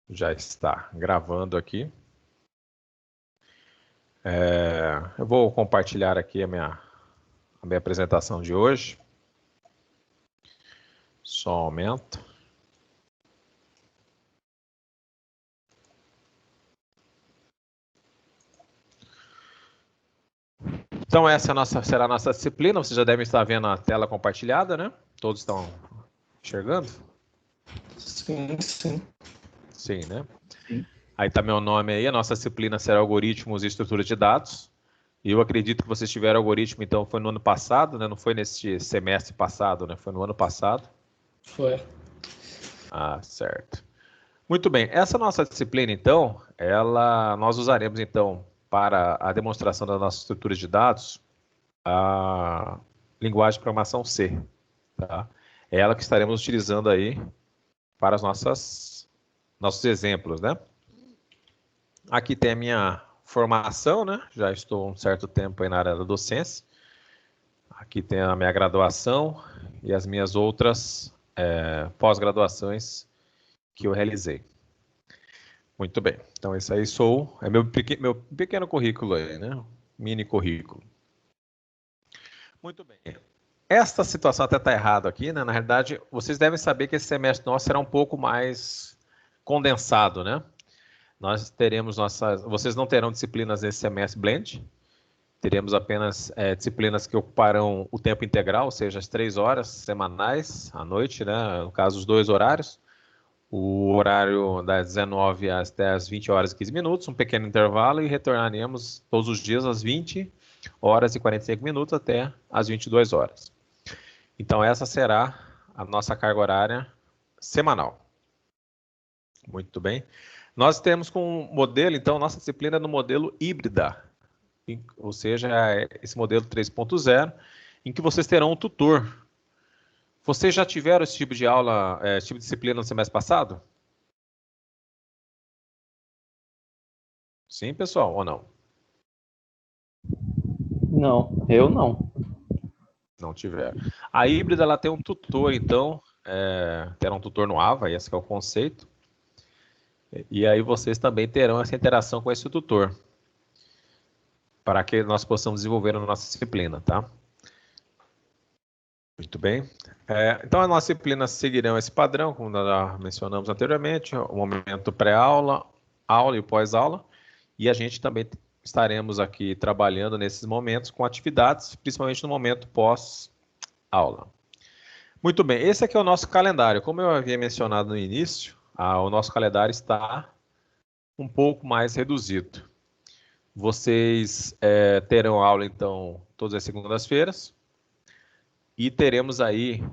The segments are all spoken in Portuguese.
Já está gravando aqui. Eu vou compartilhar aqui a minha apresentação de hoje. Só um momento. Então essa será a nossa disciplina. Vocês já devem estar vendo a tela compartilhada, né? Todos estão enxergando? Sim, sim. Sim, né? Sim. Aí está meu nome aí. A nossa disciplina será algoritmos e estrutura de dados. E eu acredito que vocês tiveram algoritmo, então foi no ano passado, né? Não foi neste semestre passado, né? Foi no ano passado. Foi. Ah, certo. Muito bem. Essa nossa disciplina, então, nós usaremos, então, para a demonstração das nossas estruturas de dados, a linguagem de programação C. Tá? É ela que estaremos utilizando aí para os nossos exemplos, né? Aqui tem a minha formação, né? Já estou um certo tempo aí na área da docência. Aqui tem a minha graduação e as minhas outras pós-graduações que eu realizei. Muito bem. Então, esse aí é meu pequeno currículo aí, né? Mini currículo. Muito bem. Esta situação até está errada aqui, né? Na realidade, vocês devem saber que esse semestre nosso será um pouco mais condensado, né? Nós teremos vocês não terão disciplinas nesse semestre blend. Teremos apenas disciplinas que ocuparão o tempo integral, ou seja, as 3 horas semanais à noite, né? No caso, os 2 horários. O horário das 19 até as 20 horas e 15 minutos, um pequeno intervalo, e retornaremos todos os dias às 20 horas e 45 minutos até às 22 horas. Então, essa será a nossa carga horária semanal. Muito bem. Nós temos com o modelo, então, nossa disciplina é no modelo híbrida, ou seja, esse modelo 3.0, em que vocês terão um tutor. Vocês já tiveram esse tipo de aula, esse tipo de disciplina no semestre passado? Sim, pessoal, ou não? Não, eu não. Não tiveram. A híbrida, ela tem um tutor, então, terá um tutor no AVA, esse é o conceito. E aí vocês também terão essa interação com esse tutor, para que nós possamos desenvolver a nossa disciplina, tá? Muito bem. Então, as nossas disciplinas seguirão esse padrão, como nós já mencionamos anteriormente, o momento pré-aula, aula e pós-aula, e a gente também estaremos aqui trabalhando nesses momentos com atividades, principalmente no momento pós-aula. Muito bem, esse aqui é o nosso calendário. Como eu havia mencionado no início, o nosso calendário está um pouco mais reduzido. Vocês terão aula, então, todas as segundas-feiras, e teremos aí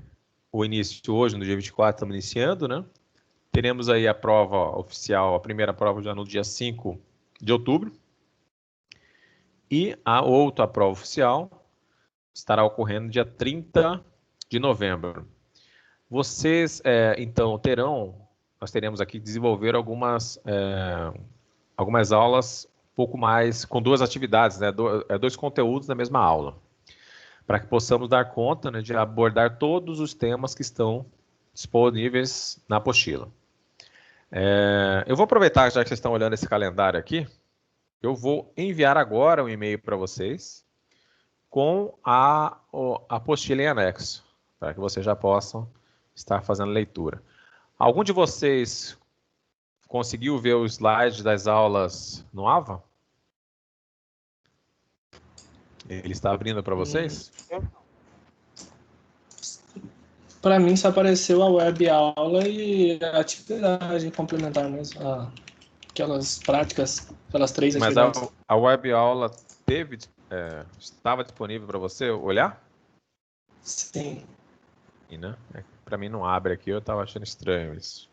o início hoje, no dia 24, estamos iniciando, né? Teremos aí a prova oficial, a primeira prova já no dia 5 de outubro, e a outra prova oficial estará ocorrendo no dia 30 de novembro. Vocês, então, nós teremos aqui que desenvolver algumas aulas um pouco mais, com 2 atividades, né? 2 conteúdos na mesma aula, para que possamos dar conta, né, de abordar todos os temas que estão disponíveis na apostila. Eu vou aproveitar, já que vocês estão olhando esse calendário aqui, eu vou enviar agora um e-mail para vocês com a apostila em anexo, para que vocês já possam estar fazendo leitura. Algum de vocês conseguiu ver os slides das aulas no AVA? Ele está abrindo para vocês? Para mim só apareceu a web aula e a atividade complementar mesmo, aquelas práticas, aquelas 3 Mas atividades. a web aula estava disponível para você olhar? Sim. E, né? Para mim não abre aqui, eu estava achando estranho isso.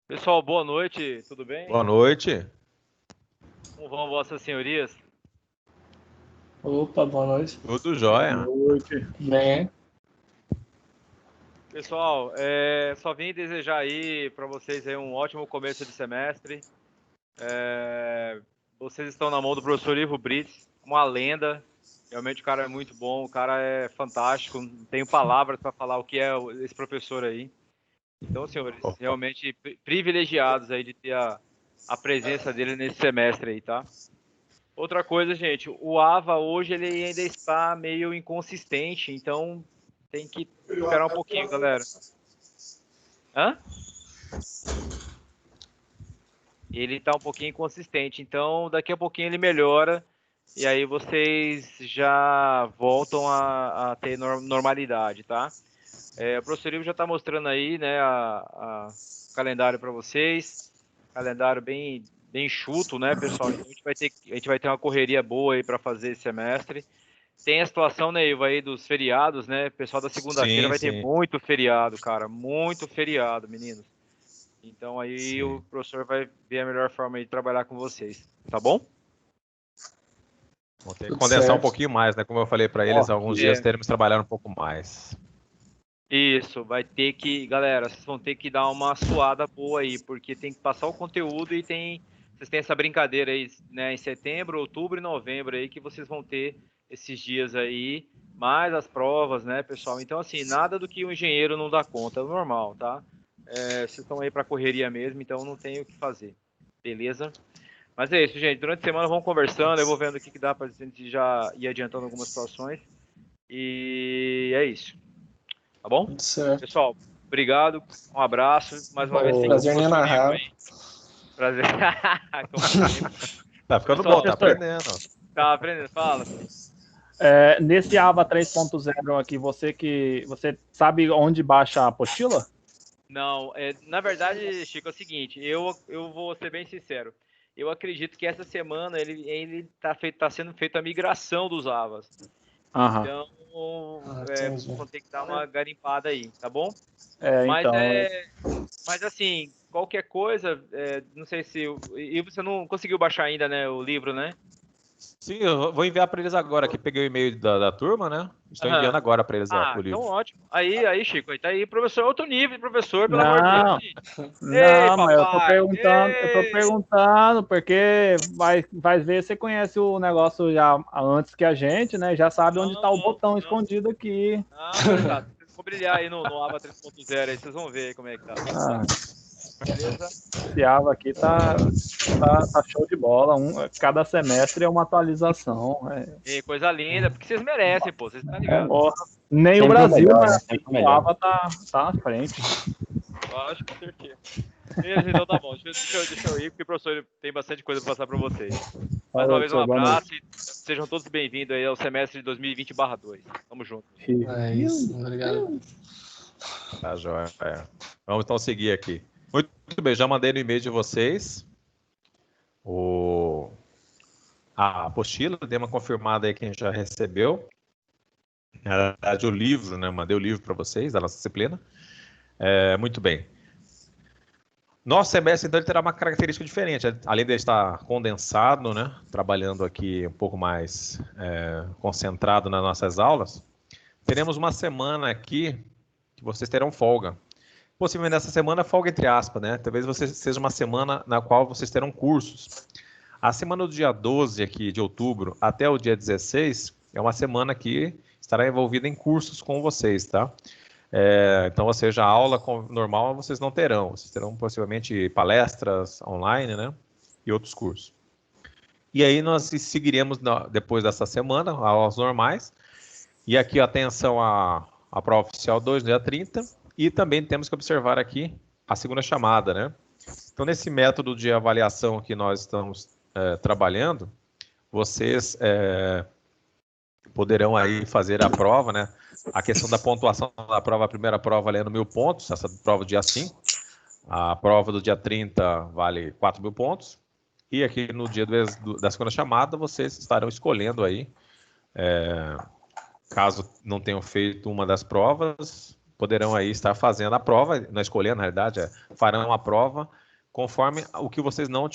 Pessoal, boa noite, tudo bem? Boa noite. Como vão vossas senhorias? Opa, boa noite. Tudo jóia. Boa noite. Bem, Pessoal, só vim desejar aí para vocês aí um ótimo começo de semestre. Vocês estão na mão do professor Ivo Brits, uma lenda. Realmente o cara é muito bom, o cara é fantástico. Não tenho palavras para falar o que é esse professor aí. Então, senhores, realmente privilegiados aí de ter a presença dele nesse semestre aí, tá? Outra coisa, gente, o AVA hoje ele ainda está meio inconsistente, então tem que esperar um pouquinho, galera. Hã? Ele está um pouquinho inconsistente, então daqui a pouquinho ele melhora e aí vocês já voltam a ter normalidade, tá? O professor Ivo já está mostrando aí, né, o calendário para vocês, calendário bem enxuto, né, pessoal? Então a gente vai ter uma correria boa aí para fazer esse semestre. Tem a situação, né, Ivo, aí dos feriados, né? Pessoal da segunda-feira vai ter muito feriado, cara, muito feriado, meninos. Então aí o professor vai ver a melhor forma de trabalhar com vocês, tá bom? Vou ter que condensar um pouquinho mais, né? Como eu falei para eles, alguns dias teremos trabalhado um pouco mais. Isso, vai ter que, galera, vocês vão ter que dar uma suada boa aí, porque tem que passar o conteúdo e vocês têm essa brincadeira aí, né, em setembro, outubro e novembro aí, que vocês vão ter esses dias aí, mais as provas, né, pessoal? Então, assim, nada do que o engenheiro não dá conta, é o normal, tá? Vocês estão aí para correria mesmo, então não tem o que fazer, beleza? Mas é isso, gente, durante a semana vamos conversando, eu vou vendo o que dá para a gente já ir adiantando algumas situações, e é isso. Tá bom? Certo. Pessoal, obrigado. Um abraço. Mais uma vez, prazer em narrar. Prazer. Tá ficando bom, tá aprendendo. Tá aprendendo, fala. Nesse AVA 3.0 aqui, você sabe onde baixa a apostila? Não, na verdade, Chico, é o seguinte, eu vou ser bem sincero. Eu acredito que essa semana ele tá sendo feita a migração dos AVAs. Então, vão ter que dar uma garimpada aí, tá bom? Mas assim, qualquer coisa, não sei se... E você não conseguiu baixar ainda, né, o livro, né? Sim, eu vou enviar para eles agora, que peguei o e-mail da turma, né? Estou enviando agora para eles o livro. Então ótimo. Aí, Chico, aí tá aí, professor, outro nível de professor, pelo amor de Deus. Não, mas eu tô perguntando, porque vai ver se você conhece o negócio já antes que a gente, né? Já sabe onde tá o botão escondido aqui. Exato. Vou brilhar aí no AVA 3.0 aí, vocês vão ver como é que tá. Beleza? Esse AVA aqui tá show de bola. Cada semestre é uma atualização. Coisa linda, porque vocês merecem, pô. Vocês estão ligados. Nem sempre o Brasil, né? O AVA tá à frente. Lógico, com certeza. Então tá bom. Deixa eu ir, porque o professor tem bastante coisa para passar para vocês. Mais uma vez, um abraço e sejam todos bem-vindos aí ao semestre de 2020/2. Tamo junto. É isso, obrigado. Tá joia. Vamos então seguir aqui. Muito bem, já mandei no e-mail de vocês a apostila, dei uma confirmada aí que a gente já recebeu. Na verdade, o livro, né? Mandei o livro para vocês, da nossa disciplina. Muito bem. Nosso semestre, então, ele terá uma característica diferente. Além de estar condensado, né? Trabalhando aqui um pouco mais concentrado nas nossas aulas, teremos uma semana aqui que vocês terão folga. Possivelmente nessa semana, folga entre aspas, né? Talvez seja uma semana na qual vocês terão cursos. A semana do dia 12 aqui de outubro até o dia 16 é uma semana que estará envolvida em cursos com vocês, tá? Então, ou seja, a aula normal vocês não terão. Vocês terão possivelmente palestras online, né? E outros cursos. E aí nós seguiremos depois dessa semana, aulas normais. E aqui, atenção à prova oficial 2, no dia 30. E também temos que observar aqui a segunda chamada, né? Então, nesse método de avaliação que nós estamos trabalhando, vocês poderão aí fazer a prova, né? A questão da pontuação da prova, a primeira prova valendo 1.000 pontos, essa prova do dia 5. A prova do dia 30 vale 4.000 pontos. E aqui no dia da segunda chamada, vocês estarão escolhendo aí, caso não tenham feito uma das provas, poderão aí estar fazendo a prova, não escolhendo, na realidade, farão a prova conforme o que vocês não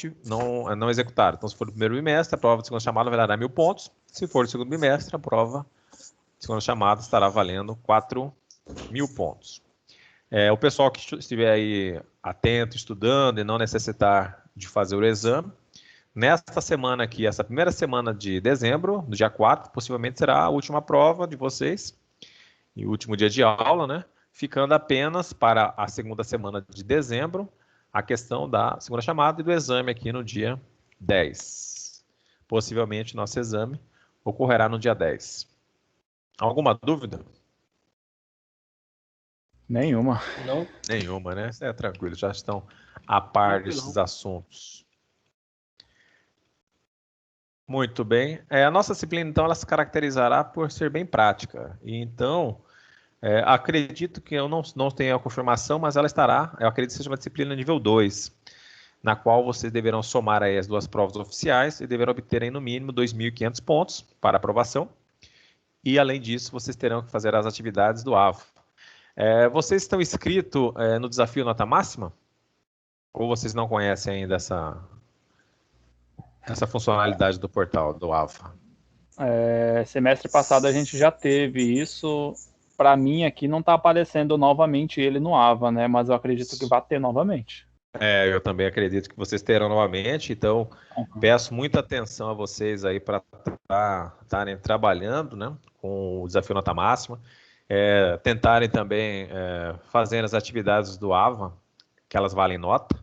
executaram. Então, se for do primeiro bimestre, a prova de segunda chamada vai dar 1.000 pontos. Se for do segundo bimestre, a prova de segunda chamada estará valendo 4.000 pontos. O pessoal que estiver aí atento, estudando e não necessitar de fazer o exame, nesta semana aqui, essa primeira semana de dezembro, no dia 4, possivelmente será a última prova de vocês, e o último dia de aula, né? ficando apenas para a segunda semana de dezembro a questão da segunda chamada e do exame aqui no dia 10. Possivelmente nosso exame ocorrerá no dia 10. Alguma dúvida? Nenhuma. Não? Nenhuma, né? É tranquilo, já estão a par desses assuntos. Muito bem. A nossa disciplina, então, ela se caracterizará por ser bem prática. E, então, acredito que eu não tenho a confirmação, mas ela estará, eu acredito que seja uma disciplina nível 2, na qual vocês deverão somar aí as duas provas oficiais e deverão obter aí, no mínimo 2.500 pontos para aprovação. E, além disso, vocês terão que fazer as atividades do AVA. Vocês estão inscritos no desafio Nota Máxima? Ou vocês não conhecem ainda essa funcionalidade do portal, do AVA? Semestre passado a gente já teve isso. Para mim aqui não está aparecendo novamente ele no AVA, né? Mas eu acredito que vai ter novamente. Eu também acredito que vocês terão novamente, então peço muita atenção a vocês aí para estarem trabalhando, né, com o desafio Nota Máxima, tentarem também fazer as atividades do AVA, que elas valem nota,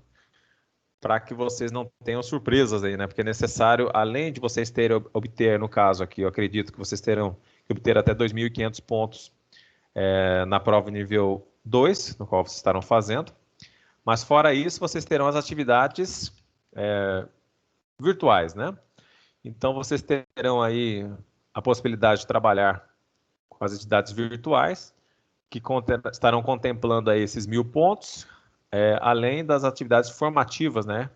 para que vocês não tenham surpresas aí, né, porque é necessário, além de vocês obter, no caso aqui, eu acredito que vocês terão que obter até 2.500 pontos na prova nível 2, no qual vocês estarão fazendo. Mas fora isso, vocês terão as atividades virtuais, né? Então, vocês terão aí a possibilidade de trabalhar com as atividades virtuais, que estarão contemplando aí esses 1.000 pontos, além das atividades formativas, né?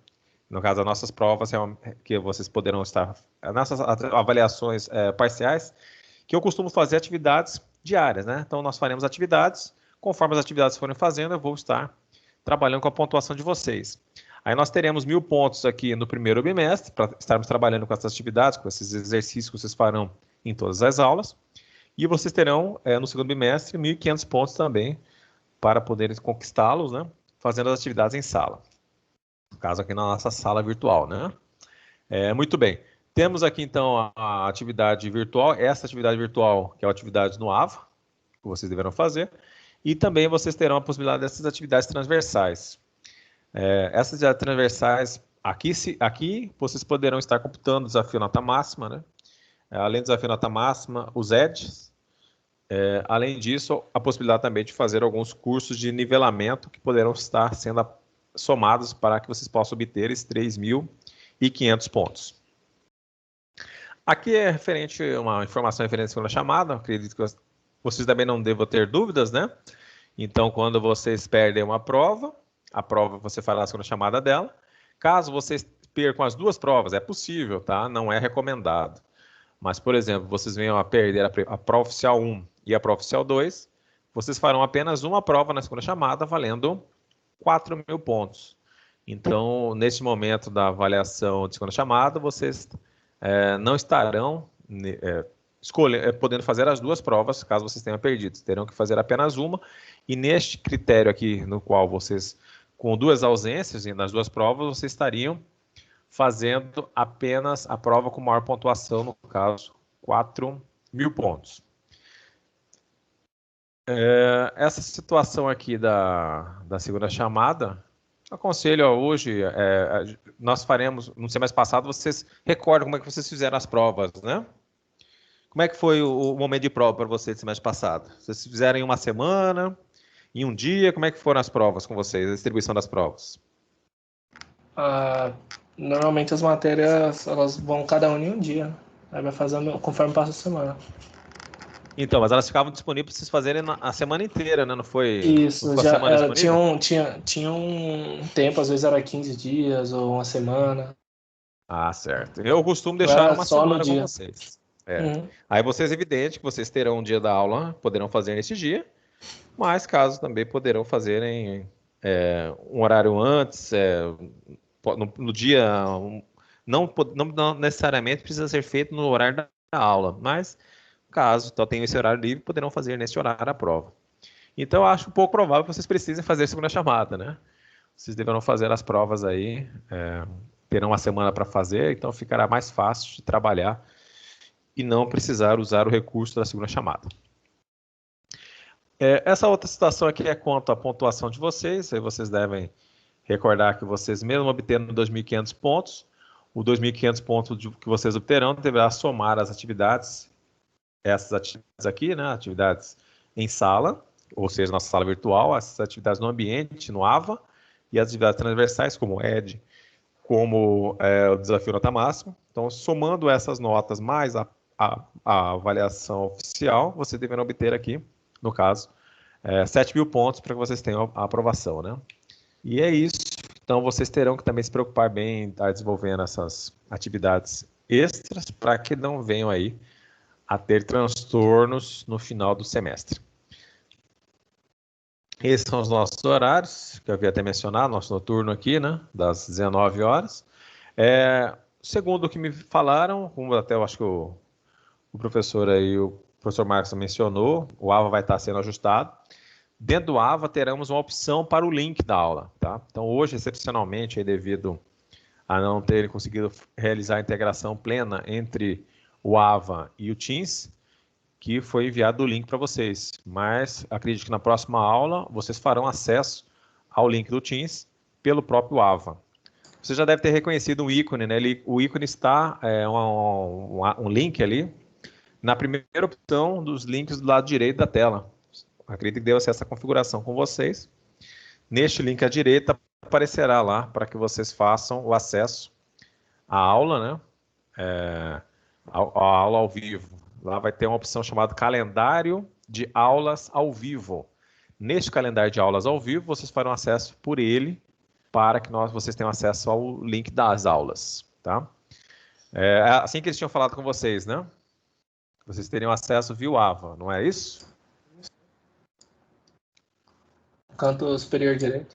No caso, as nossas provas, que vocês poderão estar... As nossas avaliações parciais, que eu costumo fazer atividades diárias, né? Então, nós faremos atividades, conforme as atividades forem fazendo, eu vou estar trabalhando com a pontuação de vocês. Aí nós teremos 1.000 pontos aqui no primeiro bimestre, para estarmos trabalhando com essas atividades, com esses exercícios que vocês farão em todas as aulas. E vocês terão, no segundo bimestre, 1.500 pontos também, para poderem conquistá-los, né, fazendo as atividades em sala. No caso, aqui na nossa sala virtual, né? Muito bem. Temos aqui, então, a atividade virtual. Essa atividade virtual, que é a atividade no AVA, que vocês deverão fazer. E também vocês terão a possibilidade dessas atividades transversais. Essas atividades transversais, aqui vocês poderão estar computando o desafio Nota Máxima, né? Além do desafio Nota Máxima, os EDs. Além disso, a possibilidade também de fazer alguns cursos de nivelamento que poderão estar sendo somados para que vocês possam obter esses 3.500 pontos. Aqui é uma informação referente à segunda chamada, acredito que vocês também não devem ter dúvidas, né? Então, quando vocês perdem uma prova, a prova você fará a segunda chamada dela. Caso vocês percam as duas provas, é possível, tá? Não é recomendado. Mas, por exemplo, vocês venham a perder a prova oficial 1 e a prova oficial 2, vocês farão apenas uma prova na segunda chamada, valendo 4.000 pontos. Então, neste momento da avaliação de segunda chamada, vocês não estarão podendo fazer as duas provas, caso vocês tenham perdido. Terão que fazer apenas uma, e neste critério aqui, no qual vocês, com duas ausências nas duas provas, vocês estariam fazendo apenas a prova com maior pontuação, no caso, 4.000 pontos. Essa situação aqui da segunda chamada, aconselho hoje, nós faremos, no semestre passado, vocês recordam como é que vocês fizeram as provas, né? Como é que foi o momento de prova para vocês no semestre passado? Vocês fizeram em uma semana, em um dia? Como é que foram as provas com vocês, a distribuição das provas? Normalmente as matérias, elas vão cada uma em um dia. Aí vai fazendo conforme passa a semana. Então, mas elas ficavam disponíveis para vocês fazerem a semana inteira, né? Não foi? Isso, não foi já tinha um tempo, às vezes era 15 dias ou uma semana. Certo. Eu costumo deixar uma semana com vocês. Uhum. Aí vocês, evidente que vocês terão um dia da aula, poderão fazer nesse dia, mas caso também poderão fazer em um horário antes, no dia, não necessariamente precisa ser feito no horário da aula, mas caso tenham esse horário livre, poderão fazer nesse horário a prova. Então, eu acho um pouco provável que vocês precisem fazer a segunda chamada, né? Vocês deverão fazer as provas aí, terão uma semana para fazer, então ficará mais fácil de trabalhar e não precisar usar o recurso da segunda chamada. Essa outra situação aqui é quanto à pontuação de vocês. Aí vocês devem recordar que vocês, mesmo obtendo 2.500 pontos, os 2.500 pontos que vocês obterão deverá somar as atividades, essas atividades aqui, né? Atividades em sala, ou seja, nossa sala virtual, essas atividades no ambiente, no AVA, e as atividades transversais, como o ED, como o desafio nota máxima. Então, somando essas notas mais a avaliação oficial, vocês deverão obter aqui, no caso, 7.000 pontos para que vocês tenham a aprovação, né? E é isso. Então, vocês terão que também se preocupar bem em estar desenvolvendo essas atividades extras para que não venham aí a ter transtornos no final do semestre. Esses são os nossos horários, que eu havia até mencionado, nosso noturno aqui, né, das 19 horas. Segundo o que me falaram, como até eu acho que o professor aí, o professor Marcos mencionou, o AVA vai estar sendo ajustado. Dentro do AVA, teremos uma opção para o link da aula, tá? Então, hoje, excepcionalmente, aí, devido a não terem conseguido realizar a integração plena entre o AVA e o Teams, que foi enviado o link para vocês. Mas, acredito que na próxima aula, vocês farão acesso ao link do Teams pelo próprio AVA. Você já deve ter reconhecido um ícone, né? O ícone está, um link ali, na primeira opção dos links do lado direito da tela. Acredito que deu acesso à configuração com vocês. Neste link à direita aparecerá lá para que vocês façam o acesso à aula, né? A aula ao vivo. Lá vai ter uma opção chamada calendário de aulas ao vivo. Neste calendário de aulas ao vivo, vocês farão acesso por ele para que vocês tenham acesso ao link das aulas, tá? Assim que eles tinham falado com vocês, né? Vocês teriam acesso via AVA, não é isso? Canto superior direito.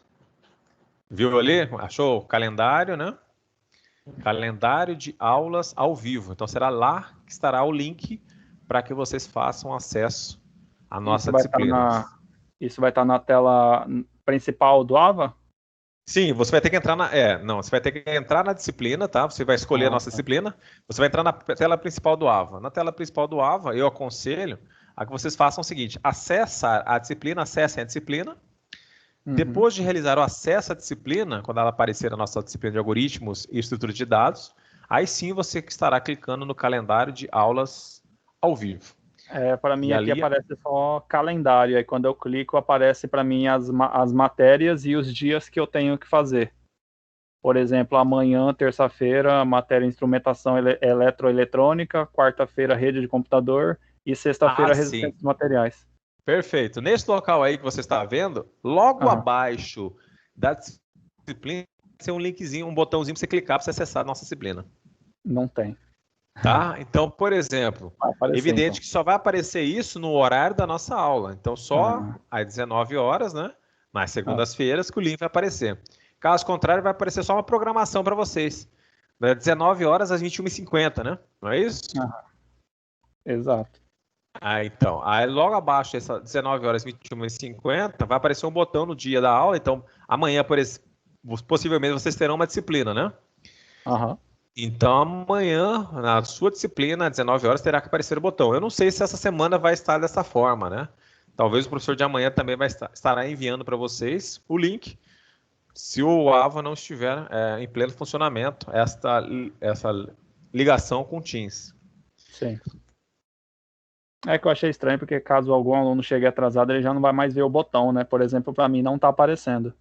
Viu ali? Achou o calendário, né? Calendário de aulas ao vivo. Então, será lá que estará o link para que vocês façam acesso à nossa disciplina. Isso vai estar na tela principal do AVA? Sim, você vai ter que entrar você vai ter que entrar na disciplina, tá? Você vai escolher a nossa disciplina, você vai entrar na tela principal do AVA. Na tela principal do AVA, eu aconselho a que vocês façam o seguinte: acessem a disciplina. Depois de realizar o acesso à disciplina, quando ela aparecer a nossa disciplina de algoritmos e estrutura de dados, aí sim você estará clicando no calendário de aulas ao vivo. Para mim aqui aparece só calendário, aí quando eu clico aparece para mim as matérias e os dias que eu tenho que fazer. Por exemplo, amanhã, terça-feira, matéria instrumentação eletroeletrônica, quarta-feira, rede de computador e sexta-feira, resistência de materiais. Perfeito. Nesse local aí que você está vendo, logo abaixo da disciplina, tem um linkzinho, um botãozinho para você clicar para você acessar a nossa disciplina. Não tem. Tá? Então, por exemplo, evidente que só vai aparecer isso no horário da nossa aula. Então, só às 19 horas, né? Nas segundas-feiras, que o link vai aparecer. Caso contrário, vai aparecer só uma programação para vocês. Das 19 horas às 21h50, né? Não é isso? Exato. Então, aí logo abaixo dessas 19 horas 21h50, vai aparecer um botão no dia da aula. Então, amanhã, possivelmente, vocês terão uma disciplina, né? Então, amanhã, na sua disciplina, às 19 horas, terá que aparecer o botão. Eu não sei se essa semana vai estar dessa forma, né? Talvez o professor de amanhã também estará enviando para vocês o link, se o AVA não estiver em pleno funcionamento, essa ligação com o Teams. Sim. É que eu achei estranho, porque caso algum aluno chegue atrasado, ele já não vai mais ver o botão, né? Por exemplo, para mim não está aparecendo.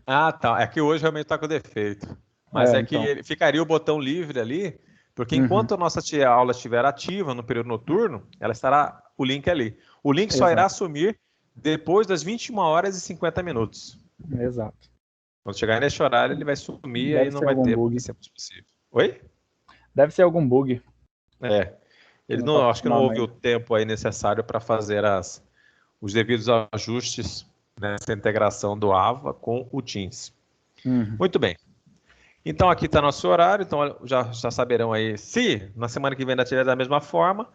Tá. É que hoje realmente está com defeito. Mas que ficaria o botão livre ali, porque enquanto a nossa aula estiver ativa no período noturno, ela estará o link ali. O link só irá sumir depois das 21h50. Exato. Quando chegar nesse horário, ele vai sumir e aí não vai ter sempre possível. Oi? Deve ser algum bug. Acho que não houve o tempo aí necessário para fazer os devidos ajustes nessa integração do AVA com o Teams. Muito bem. Então, aqui está nosso horário. Então, já saberão aí, se na semana que vem da atividade da mesma forma,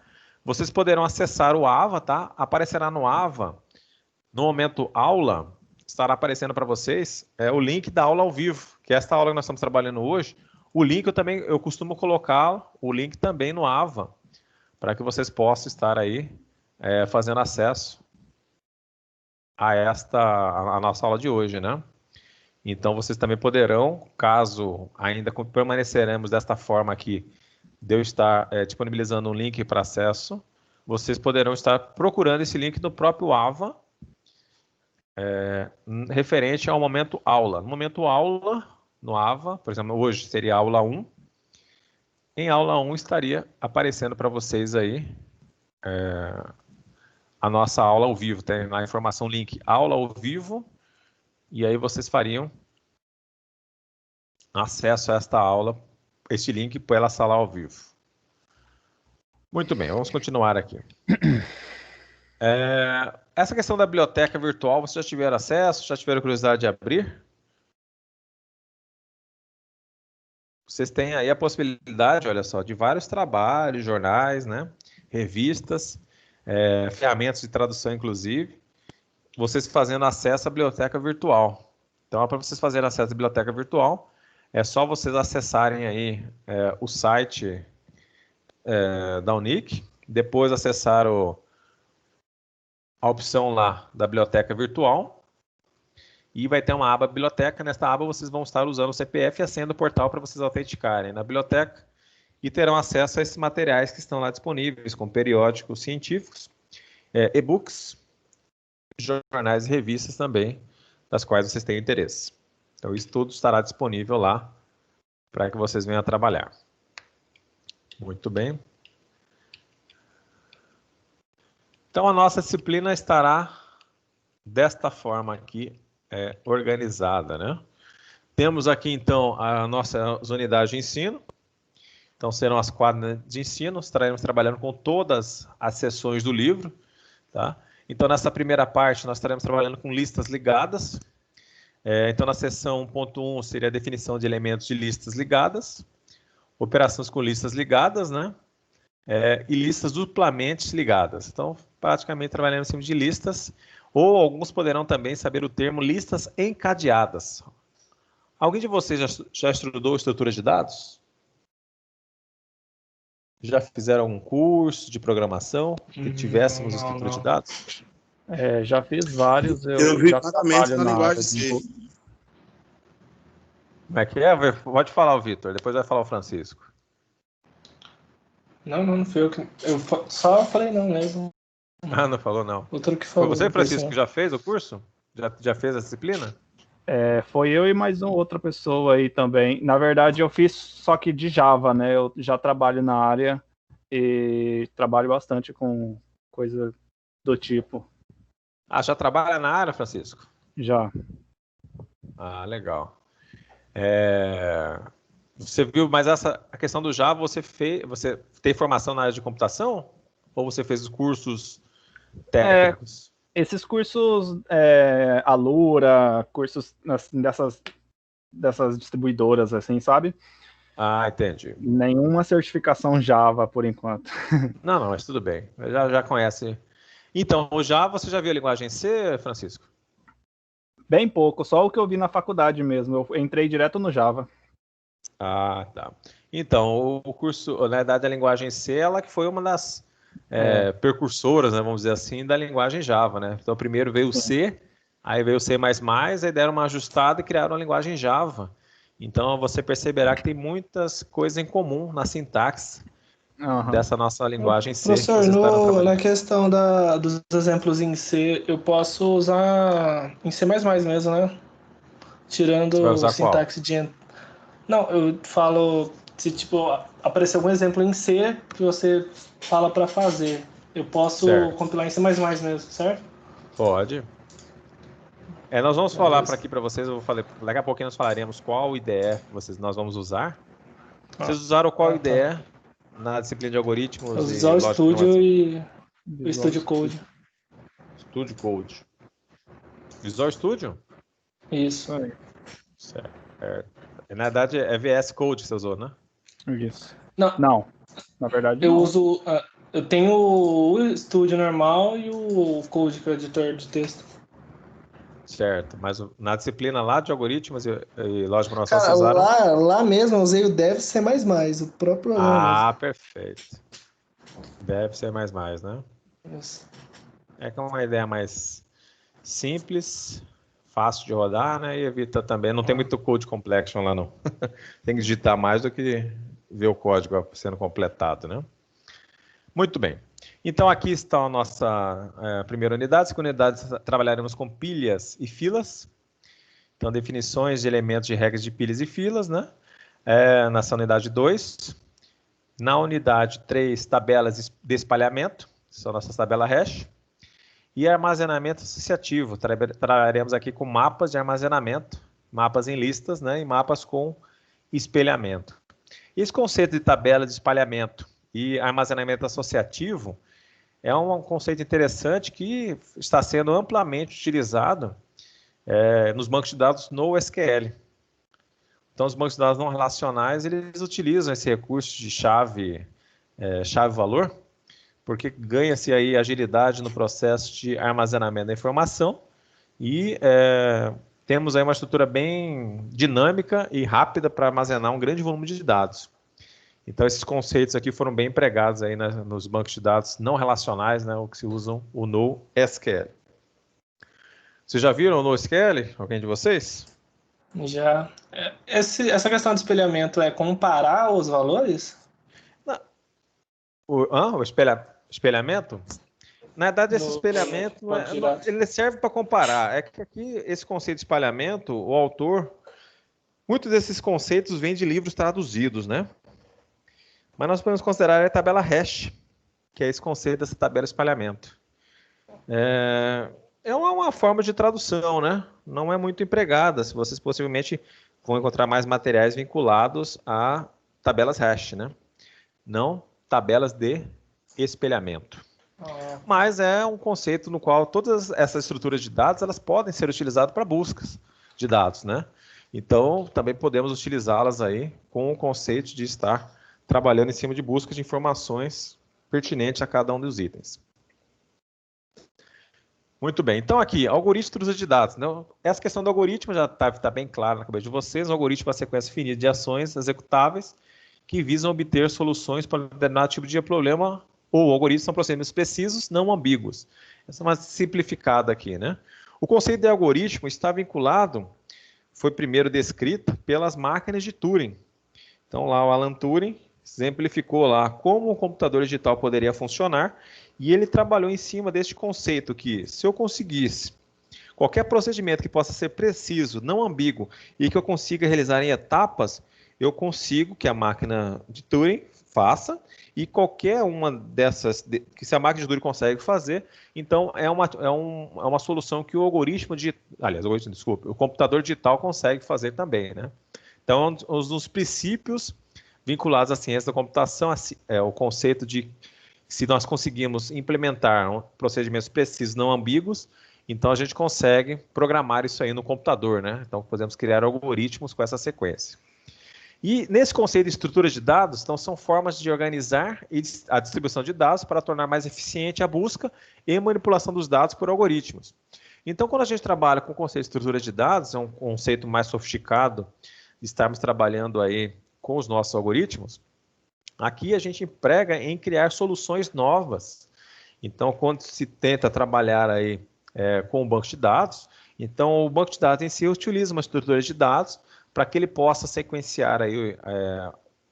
vocês poderão acessar o AVA, tá? Aparecerá no AVA, no momento aula, estará aparecendo para vocês o link da aula ao vivo, que é esta aula que nós estamos trabalhando hoje. O link eu costumo colocar o link também no AVA, para que vocês possam estar aí fazendo acesso a nossa aula de hoje, né? Então, vocês também poderão, caso ainda permaneceremos desta forma aqui, de eu estar disponibilizando um link para acesso, vocês poderão estar procurando esse link no próprio AVA, referente ao momento aula. No momento aula, no AVA, por exemplo, hoje seria aula 1. Em aula 1 estaria aparecendo para vocês aí a nossa aula ao vivo. Tem na informação link aula ao vivo, e aí vocês fariam acesso a esta aula, este link pela sala ao vivo. Muito bem, vamos continuar aqui. Essa questão da biblioteca virtual, vocês já tiveram acesso? Já tiveram curiosidade de abrir? Vocês têm aí a possibilidade, olha só, de vários trabalhos, jornais, né? Revistas, ferramentas de tradução, inclusive, vocês fazendo acesso à biblioteca virtual. Então, para vocês fazerem acesso à biblioteca virtual, é só vocês acessarem aí o site da Unic, depois acessar a opção lá da biblioteca virtual, e vai ter uma aba biblioteca. Nesta aba vocês vão estar usando o CPF e a senha do portal para vocês autenticarem na biblioteca e terão acesso a esses materiais que estão lá disponíveis, como periódicos científicos, e-books, jornais e revistas também, das quais vocês têm interesse. Então isso tudo estará disponível lá para que vocês venham a trabalhar. Muito bem. Então a nossa disciplina estará desta forma aqui, organizada, né? Temos aqui então a nossa unidade de ensino. Então serão as quadras de ensino, estaremos trabalhando com todas as seções do livro, tá? Então nessa primeira parte nós estaremos trabalhando com listas ligadas. Então na seção 1.1 seria a definição de elementos de listas ligadas, operações com listas ligadas, né? E listas duplamente ligadas. Então praticamente trabalhando em cima de listas, ou alguns poderão também saber o termo listas encadeadas. Alguém de vocês já estudou estrutura de dados? Já fizeram algum curso de programação que tivéssemos estrutura de dados? Já fiz vários. Eu vi já exatamente trabalho na linguagem C. Como é que é? Pode falar o Vitor, depois vai falar o Francisco. Não fui eu que... Eu só falei não mesmo. Ah, não falou não. Outro que falou. Foi você, Francisco, que já fez o curso? Já fez a disciplina? Foi eu e mais outra pessoa aí também. Na verdade, eu fiz só que de Java, né? Eu já trabalho na área e trabalho bastante com coisa do tipo. Ah, já trabalha na área, Francisco? Já. Ah, legal. Você viu, mas a questão do Java, você tem formação na área de computação? Ou você fez os cursos técnicos? Esses cursos, Alura, cursos assim, dessas distribuidoras, assim, sabe? Ah, entendi. Nenhuma certificação Java, por enquanto. Não, mas tudo bem. Já conhece. Então, o Java, você já viu a linguagem C, Francisco? Bem pouco, só o que eu vi na faculdade mesmo. Eu entrei direto no Java. Ah, tá. Então, o curso, na verdade, a linguagem C, ela que foi uma das percursoras, né, vamos dizer assim, da linguagem Java, né? Então, primeiro veio o C, aí veio o C++, aí deram uma ajustada e criaram a linguagem Java. Então, você perceberá que tem muitas coisas em comum na sintaxe dessa nossa linguagem C. Professor, na questão dos exemplos em C, eu posso usar em C++ mesmo, né? Tirando o sintaxe de... Não, eu falo, se tipo, aparecer algum exemplo em C que você fala para fazer, eu posso compilar em C++ mesmo, certo? Pode. Nós vamos falar aqui para vocês, daqui a pouquinho nós falaremos qual IDE nós vamos usar. Vocês usaram qual IDE na disciplina de algoritmos? Eu usar o Studio e o Studio Code. Studio Code. Visual Studio? Isso. Certo. Na verdade, é VS Code que você usou, né? Isso. Não. Na verdade, eu uso... eu tenho o Studio normal e o Code, que é o editor de texto. Certo, mas na disciplina lá de algoritmos e lógica programação, vocês usaram... Lá mesmo eu usei o Dev C++, o próprio programa. Ah, perfeito. Dev C++, né? Isso. É que é uma ideia mais simples, fácil de rodar, né? E evita também, não tem muito code complexion lá não. Tem que digitar mais do que ver o código sendo completado, né? Muito bem. Então aqui está a nossa primeira unidade. Segunda unidade, trabalharemos com pilhas e filas. Então, definições de elementos de regras de pilhas e filas, né? Nessa unidade 2. Na unidade 3, tabelas de espalhamento, são nossas tabelas hash. E armazenamento associativo, trabalharemos aqui com mapas de armazenamento, mapas em listas, né? E mapas com espelhamento. Esse conceito de tabela de espalhamento e armazenamento associativo é um conceito interessante que está sendo amplamente utilizado nos bancos de dados NoSQL. Então, os bancos de dados não relacionais, eles utilizam esse recurso de chave-valor, porque ganha-se aí agilidade no processo de armazenamento da informação e temos aí uma estrutura bem dinâmica e rápida para armazenar um grande volume de dados. Então, esses conceitos aqui foram bem empregados aí nos bancos de dados não relacionais, né, o que se usam o NoSQL. Vocês já viram o NoSQL? Alguém de vocês? Já. Essa questão de espelhamento é comparar os valores? Não. O espelhamento? Na verdade, esse espelhamento ele serve para comparar. É que aqui, esse conceito de espelhamento, o autor, muitos desses conceitos vêm de livros traduzidos, né? Mas nós podemos considerar a tabela hash, que é esse conceito dessa tabela de espalhamento. É uma forma de tradução, né? Não é muito empregada. Vocês possivelmente vão encontrar mais materiais vinculados a tabelas hash, né? Não tabelas de espelhamento. Mas é um conceito no qual todas essas estruturas de dados elas podem ser utilizadas para buscas de dados, né? Então, também podemos utilizá-las aí com o conceito de estar trabalhando em cima de busca de informações pertinentes a cada um dos itens. Muito bem, então aqui, algoritmo de dados. Né? Essa questão do algoritmo já está bem clara na cabeça de vocês. O algoritmo é uma sequência finita de ações executáveis que visam obter soluções para um determinado tipo de problema, ou algoritmos são procedimentos precisos, não ambíguos. Essa é uma simplificada aqui, né? O conceito de algoritmo está vinculado, foi primeiro descrito pelas máquinas de Turing. Então lá o Alan Turing exemplificou lá como o computador digital poderia funcionar e ele trabalhou em cima deste conceito que se eu conseguisse qualquer procedimento que possa ser preciso, não ambíguo e que eu consiga realizar em etapas, eu consigo que a máquina de Turing faça e qualquer uma dessas, que se a máquina de Turing consegue fazer, então é uma solução que o algoritmo o computador digital consegue fazer também, né? Então, um dos princípios vinculados à ciência da computação é o conceito de se nós conseguimos implementar procedimentos precisos não ambíguos, então a gente consegue programar isso aí no computador, né? Então podemos criar algoritmos com essa sequência. E nesse conceito de estruturas de dados, então são formas de organizar a distribuição de dados para tornar mais eficiente a busca e manipulação dos dados por algoritmos. Então quando a gente trabalha com o conceito de estruturas de dados, é um conceito mais sofisticado, estarmos trabalhando aí com os nossos algoritmos, aqui a gente emprega em criar soluções novas. Então, quando se tenta trabalhar aí com o banco de dados, então o banco de dados em si utiliza uma estrutura de dados para que ele possa sequenciar aí,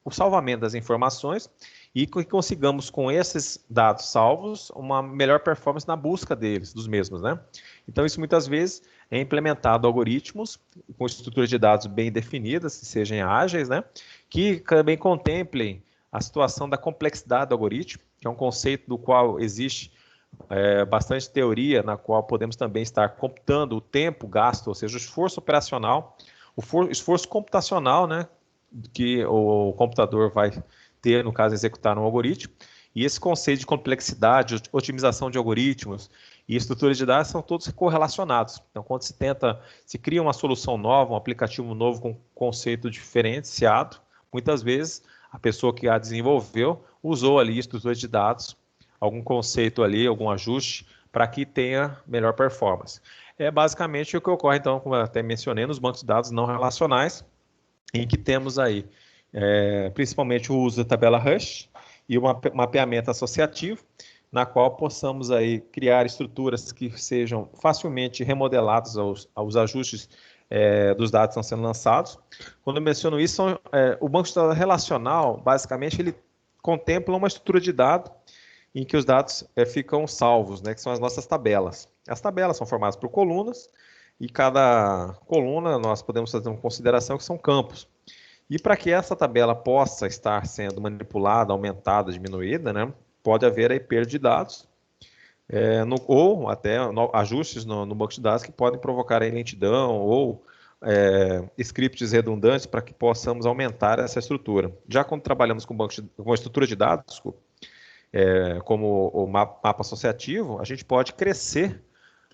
o salvamento das informações e que consigamos com esses dados salvos uma melhor performance na busca dos mesmos, né? Então, isso muitas vezes é implementado algoritmos com estruturas de dados bem definidas, que sejam ágeis, né? Que também contemplem a situação da complexidade do algoritmo, que é um conceito do qual existe bastante teoria, na qual podemos também estar computando o tempo gasto, ou seja, o esforço operacional, o esforço computacional, né? Que o computador vai ter, no caso, executar um algoritmo. E esse conceito de complexidade, otimização de algoritmos e estruturas de dados são todos correlacionados. Então, quando se cria uma solução nova, um aplicativo novo com conceito diferenciado, muitas vezes a pessoa que a desenvolveu usou ali estruturas de dados, algum conceito ali, algum ajuste, para que tenha melhor performance. É basicamente o que ocorre, então, como eu até mencionei, nos bancos de dados não relacionais, em que temos aí principalmente o uso da tabela hash e o mapeamento associativo. na qual possamos aí criar estruturas que sejam facilmente remodeladas aos ajustes dos dados que estão sendo lançados. Quando eu menciono isso, o banco de dados relacional, basicamente, ele contempla uma estrutura de dados em que os dados ficam salvos, né, que são as nossas tabelas. As tabelas são formadas por colunas, e cada coluna nós podemos fazer uma consideração que são campos. E para que essa tabela possa estar sendo manipulada, aumentada, diminuída, né, pode haver aí perda de dados, ou até ajustes no banco de dados que podem provocar aí lentidão ou scripts redundantes para que possamos aumentar essa estrutura. Já quando trabalhamos com uma estrutura de dados, como o mapa associativo, a gente pode crescer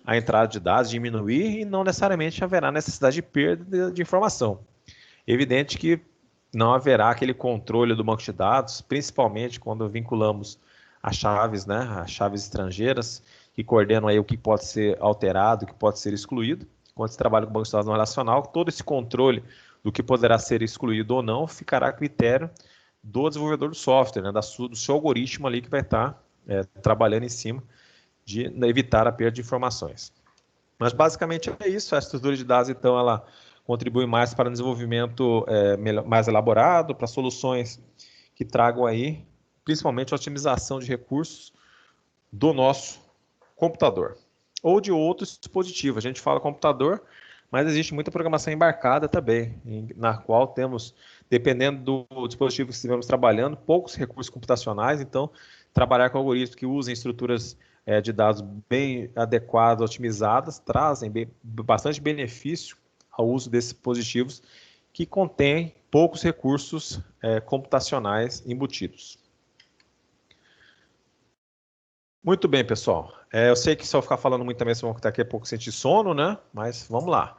a entrada de dados, diminuir, e não necessariamente haverá necessidade de perda de informação. Evidente que não haverá aquele controle do banco de dados, principalmente quando vinculamos as chaves, né, as chaves estrangeiras, que coordenam aí o que pode ser alterado, o que pode ser excluído. Quando se trabalha com o banco de dados não relacional, todo esse controle do que poderá ser excluído ou não ficará a critério do desenvolvedor do software, né, do seu algoritmo ali que vai estar trabalhando em cima de evitar a perda de informações. Mas basicamente é isso. A estrutura de dados, então, ela contribui mais para o desenvolvimento mais elaborado, para soluções que tragam aí, principalmente a otimização de recursos do nosso computador ou de outros dispositivos. A gente fala computador, mas existe muita programação embarcada também, na qual temos, dependendo do dispositivo que estivermos trabalhando, poucos recursos computacionais. Então, trabalhar com algoritmos que usem estruturas de dados bem adequadas, otimizadas, trazem bastante benefício ao uso desses dispositivos que contêm poucos recursos computacionais embutidos. Muito bem, pessoal. Eu sei que se eu ficar falando muito também, vocês vão daqui a pouco sentir sono, né? Mas vamos lá.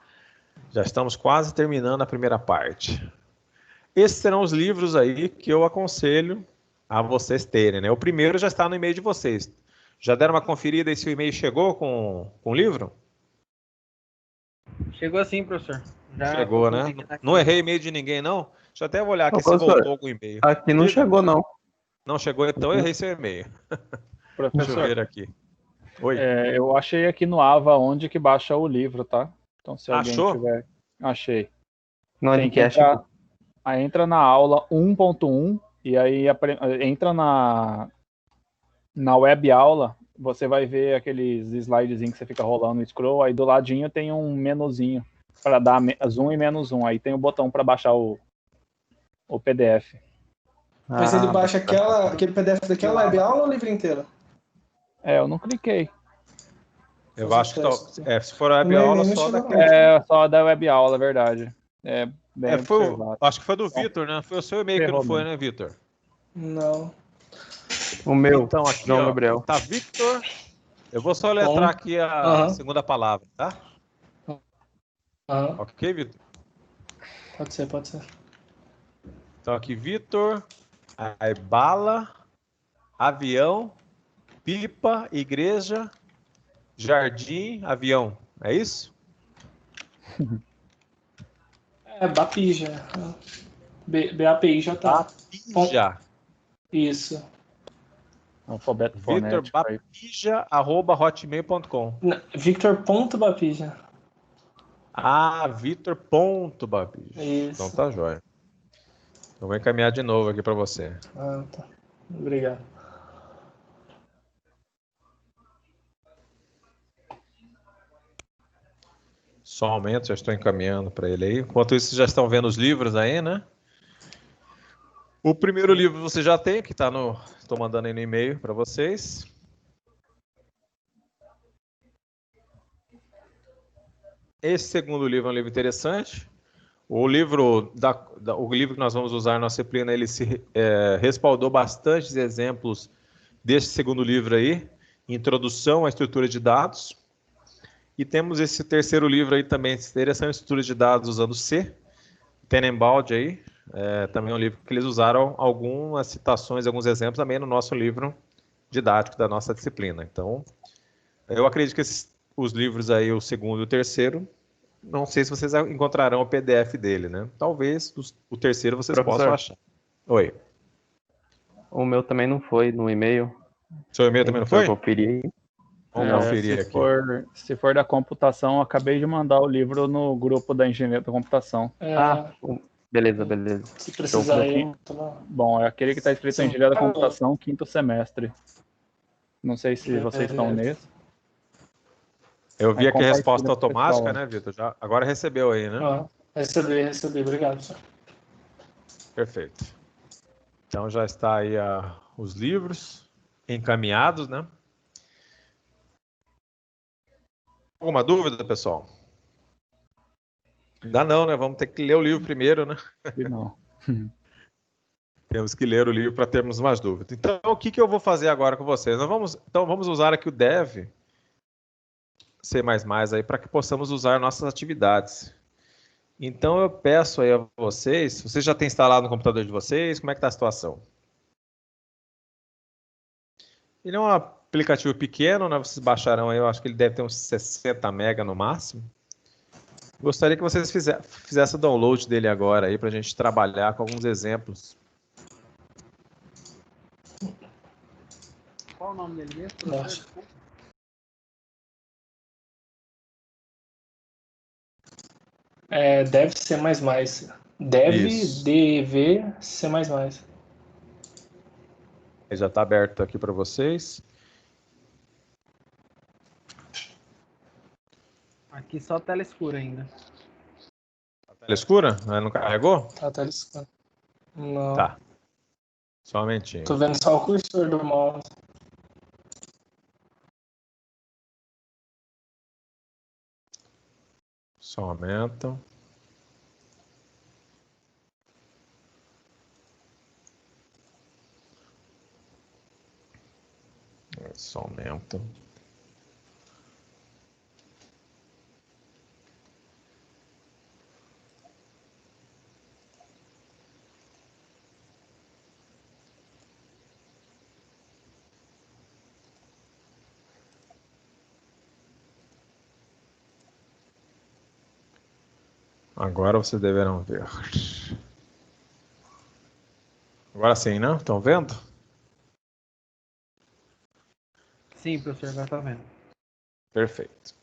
Já estamos quase terminando a primeira parte. Esses serão os livros aí que eu aconselho a vocês terem, né? O primeiro já está no e-mail de vocês. Já deram uma conferida e se o e-mail chegou com o livro? Chegou sim, professor. Já chegou, né? Não errei e-mail de ninguém, não? Deixa eu até olhar aqui se voltou com o e-mail. Aqui não chegou, não. Não chegou, então eu errei seu e-mail. Professor, deixa eu ver aqui. Oi. Eu achei aqui no Ava onde que baixa o livro, tá? Então se alguém tiver... Achei. No tem que entrar... Aí entra na aula 1.1 e aí entra na web aula, você vai ver aqueles slidezinhos que você fica rolando no scroll, aí do ladinho tem um menuzinho para dar zoom e menos um, aí tem o botão para baixar o PDF. Mas ele baixa aquele PDF daquela web aula ou o livro inteiro? Eu não cliquei. Eu acho que se for a web aula, só daquele. Só da web aula, é verdade. Acho que foi do Vitor, né? Foi o seu e-mail que não foi, né, Vitor? Não. O meu, então, aqui, João Gabriel. Tá, Victor. Eu vou só letrar aqui a segunda palavra, tá? Ok, Vitor? Pode ser. Então aqui, Vitor, aí bala, avião, pipa, igreja, jardim, avião. É isso? Bapija. BAPIJ tá. Bapija. Isso. Alfabeto Victor Bapija@hotmail.com. Victor.bapija. Victor.bapija. Isso. Então tá jóia. Eu vou encaminhar de novo aqui para você. Tá. Obrigado. Só um momento, já estou encaminhando para ele aí. Enquanto isso, vocês já estão vendo os livros aí, né? O primeiro livro você já tem, que está no... Estou mandando aí no e-mail para vocês. Esse segundo livro é um livro interessante. O livro que nós vamos usar na nossa disciplina, ele se respaldou bastantes exemplos desse segundo livro aí, Introdução à Estrutura de Dados. E temos esse terceiro livro aí também, Interessante Estrutura de Dados usando C, Tenenbaum aí. Também é um livro que eles usaram algumas citações, alguns exemplos também no nosso livro didático da nossa disciplina. Então, eu acredito que os livros aí, o segundo e o terceiro, não sei se vocês encontrarão o PDF dele, né? Talvez o terceiro vocês possam achar. Oi. O meu também não foi no e-mail. Seu e-mail também não foi? Conferir. Vamos conferir aqui. Se for da computação, eu acabei de mandar o livro no grupo da engenharia da computação. Beleza. Se precisar aí. Bom, é aquele que está escrito Sim. engenharia da computação, 5º semestre. Não sei se vocês estão nesse. Eu vi aqui a resposta Compartilha pro automática, pessoal. né, Vitor? Agora recebeu aí, né? Recebi. Obrigado, senhor. Perfeito. Então já está aí os livros encaminhados, né? Alguma dúvida, pessoal? Ainda não, né? Vamos ter que ler o livro primeiro, né? Não. Temos que ler o livro para termos mais dúvidas. Então, o que eu vou fazer agora com vocês? Vamos usar aqui o Dev C++ aí para que possamos usar nossas atividades. Então, eu peço aí a vocês já têm instalado no computador de vocês? Como é que está a situação? Ele é um aplicativo pequeno, né? Vocês baixarão aí, eu acho que ele deve ter uns 60 MB no máximo. Gostaria que vocês fizessem o download dele agora aí para a gente trabalhar com alguns exemplos. Qual o nome dele mesmo? Deve ser mais. Deve ser mais. Ele já está aberto aqui para vocês. Aqui só tela escura ainda. A tela escura? Não carregou? Tá, tela escura. Não. Tá. Só um momentinho. Tô vendo só o cursor do mouse. Só aumenta. Só aumenta. Agora vocês deverão ver. Agora sim, né? Estão vendo? Sim, professor, agora tá vendo. Perfeito.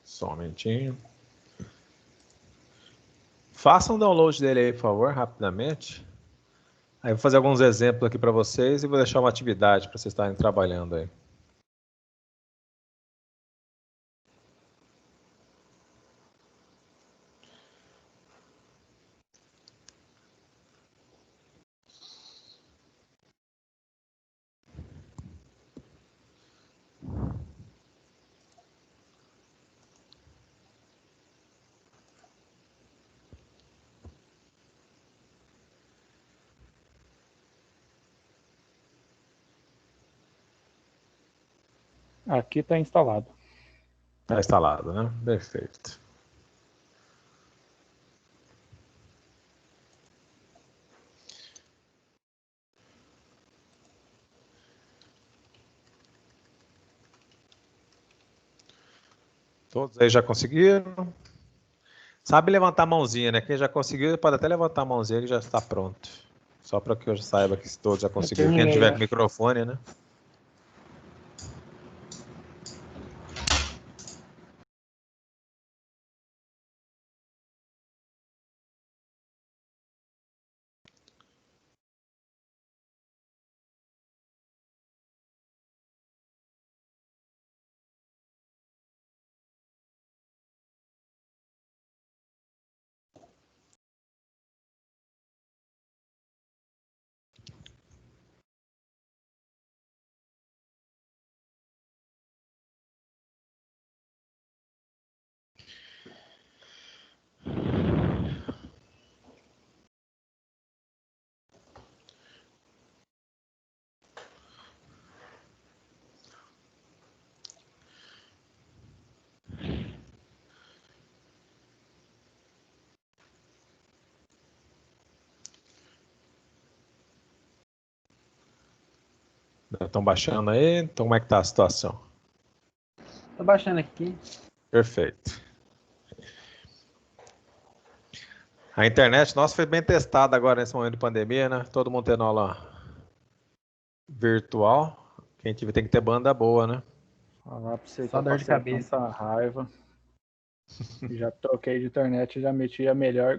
Só um momentinho. Façam um download dele aí, por favor, rapidamente. Aí eu vou fazer alguns exemplos aqui para vocês e vou deixar uma atividade para vocês estarem trabalhando aí. Aqui está instalado. Está instalado, né? Perfeito. Todos aí já conseguiram? Sabe levantar a mãozinha, né? Quem já conseguiu pode até levantar a mãozinha que já está pronto. Só para que eu saiba que todos já conseguiram. Quem tiver com microfone, né? Estão baixando aí? Então como é que está a situação? Tô baixando aqui. Perfeito. A internet nossa foi bem testada agora nesse momento de pandemia, né? Todo mundo tendo aula virtual. Quem tiver tem que ter banda boa, né? Falar pra você que Só eu dor de passei cabeça. tanta raiva. Já troquei de internet, já meti a melhor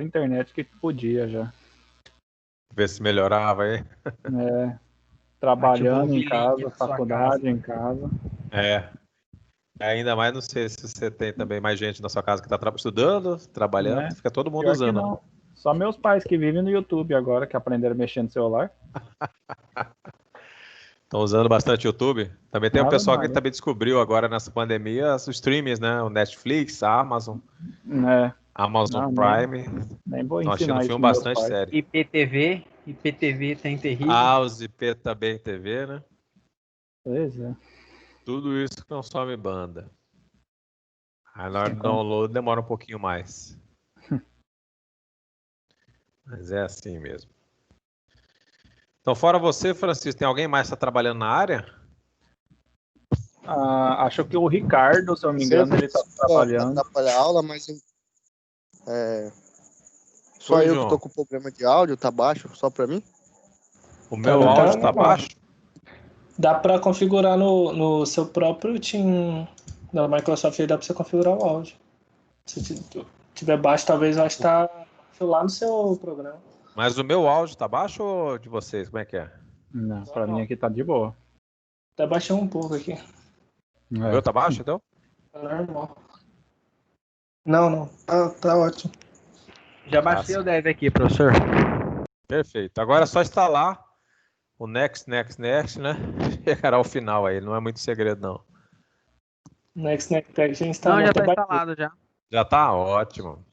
internet que podia já. Ver se melhorava aí. Trabalhando em Bate o link casa, na sua faculdade casa. em casa. É. Ainda mais, não sei se você tem também mais gente na sua casa que está estudando, trabalhando, Né? fica todo mundo Pior que usando, né? não. Só meus pais que vivem no YouTube agora, que aprenderam a mexer no celular. Estão usando bastante YouTube. Também tem o Ave pessoal que Maria. também descobriu agora nessa pandemia os streamings, né? O Netflix, a Amazon, É, Amazon não, Prime. nem vou Estão assistindo ensinar isso filme nos meus bastante pais. sério. IPTV tem terrível. Ah, os IP também TV, né? Pois é. Tudo isso consome banda. Aí na hora Sem do conta. download demora um pouquinho mais. Mas é assim mesmo. Então, fora você, Francisco, tem alguém mais que está trabalhando na área? Acho que o Ricardo, se eu não me engano, ele está trabalhando. Atrapalhar a aula, mas só Oi, eu João. que tô com problema de áudio, tá baixo só pra mim? O meu áudio está baixo? Dá para configurar no seu próprio Team da Microsoft, aí dá para você configurar o áudio. Se tiver baixo, talvez vai estar lá no seu programa. Mas o meu áudio está baixo ou de vocês? Como é que é? Não, pra mim aqui tá de boa. Até baixei um pouco aqui. O meu tá baixo, então? Tá normal. Não. Tá ótimo. Já baixei o Dev aqui, professor. Perfeito. Agora é só instalar o Next, né? Chegará ao final aí. Não é muito segredo, não. Next já instalou. Não, já tá instalado já. Já tá? Ótimo.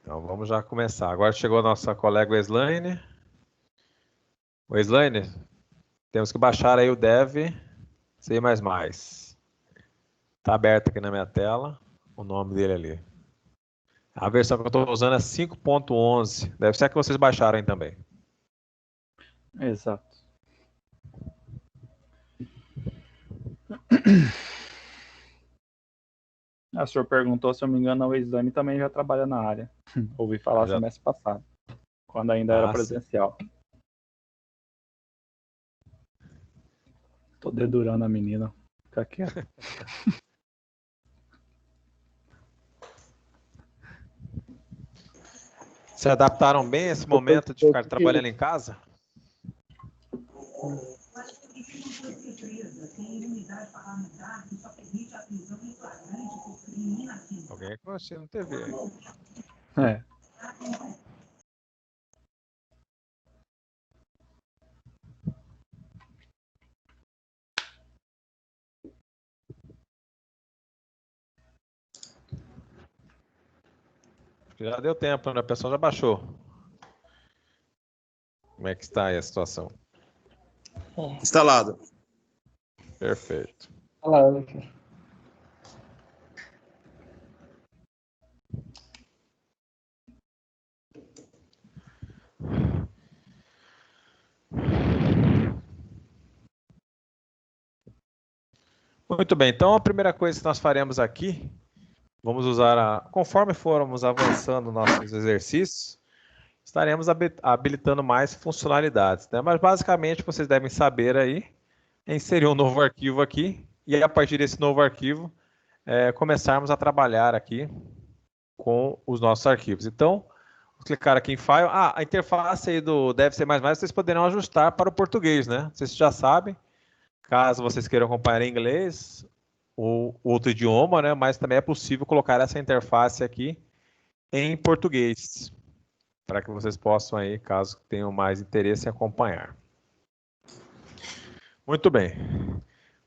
Então vamos já começar. Agora chegou a nossa colega Weslaine. Weslaine, temos que baixar aí o Dev C++. Tá aberto aqui na minha tela o nome dele ali. A versão que eu estou usando é 5.11. Deve ser a que vocês baixaram aí também. Exato. A senhora perguntou, se eu não me engano, a Weslane também já trabalha na área. Ouvi falar semestre passado, quando ainda era presencial. Tô dedurando a menina. Fica quieto. Se adaptaram bem a esse momento de ficar trabalhando em casa? Alguém é que vai assistir na TV aí. É. Já deu tempo, né? A pessoa já baixou. Como é que está aí a situação? Instalado. Perfeito. Instalado aqui. Muito bem, então a primeira coisa que nós faremos aqui, vamos usar, conforme formos avançando nossos exercícios, estaremos habilitando mais funcionalidades, né? Mas basicamente vocês devem saber aí, inserir um novo arquivo aqui, e a partir desse novo arquivo, começarmos a trabalhar aqui com os nossos arquivos. Então, vou clicar aqui em File. A interface aí do Dev C++, vocês poderão ajustar para o português, né? Vocês já sabem. Caso vocês queiram acompanhar em inglês ou outro idioma, né? Mas também é possível colocar essa interface aqui em português, para que vocês possam aí, caso tenham mais interesse em acompanhar. Muito bem.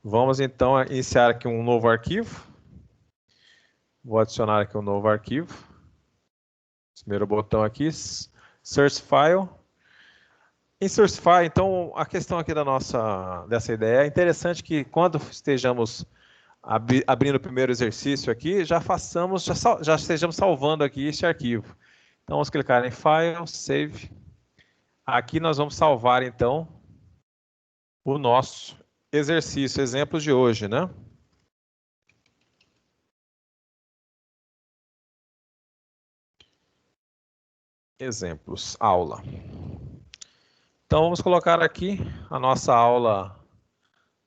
Vamos então iniciar aqui um novo arquivo. Vou adicionar aqui um novo arquivo. Primeiro botão aqui, Source File. Em Source File, então, a questão aqui dessa ideia é interessante que quando estejamos abrindo o primeiro exercício aqui, já estejamos salvando aqui este arquivo. Então, vamos clicar em File, Save. Aqui nós vamos salvar, então, o nosso exercício, exemplos de hoje, né? exemplos, aula. Então, vamos colocar aqui a nossa aula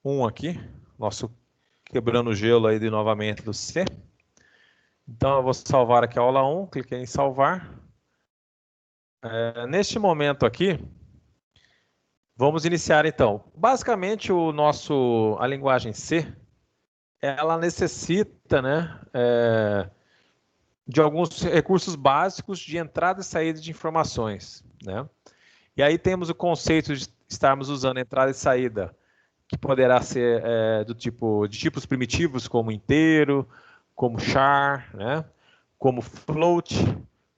1 aqui, nosso quebrando o gelo aí de novamente do C. Então, eu vou salvar aqui a aula 1, cliquei em salvar. Neste momento aqui, vamos iniciar então. Basicamente, a linguagem C, ela necessita, né, de alguns recursos básicos de entrada e saída de informações, né? E aí temos o conceito de estarmos usando entrada e saída, que poderá ser de tipos primitivos, como inteiro, como char, né? Como float,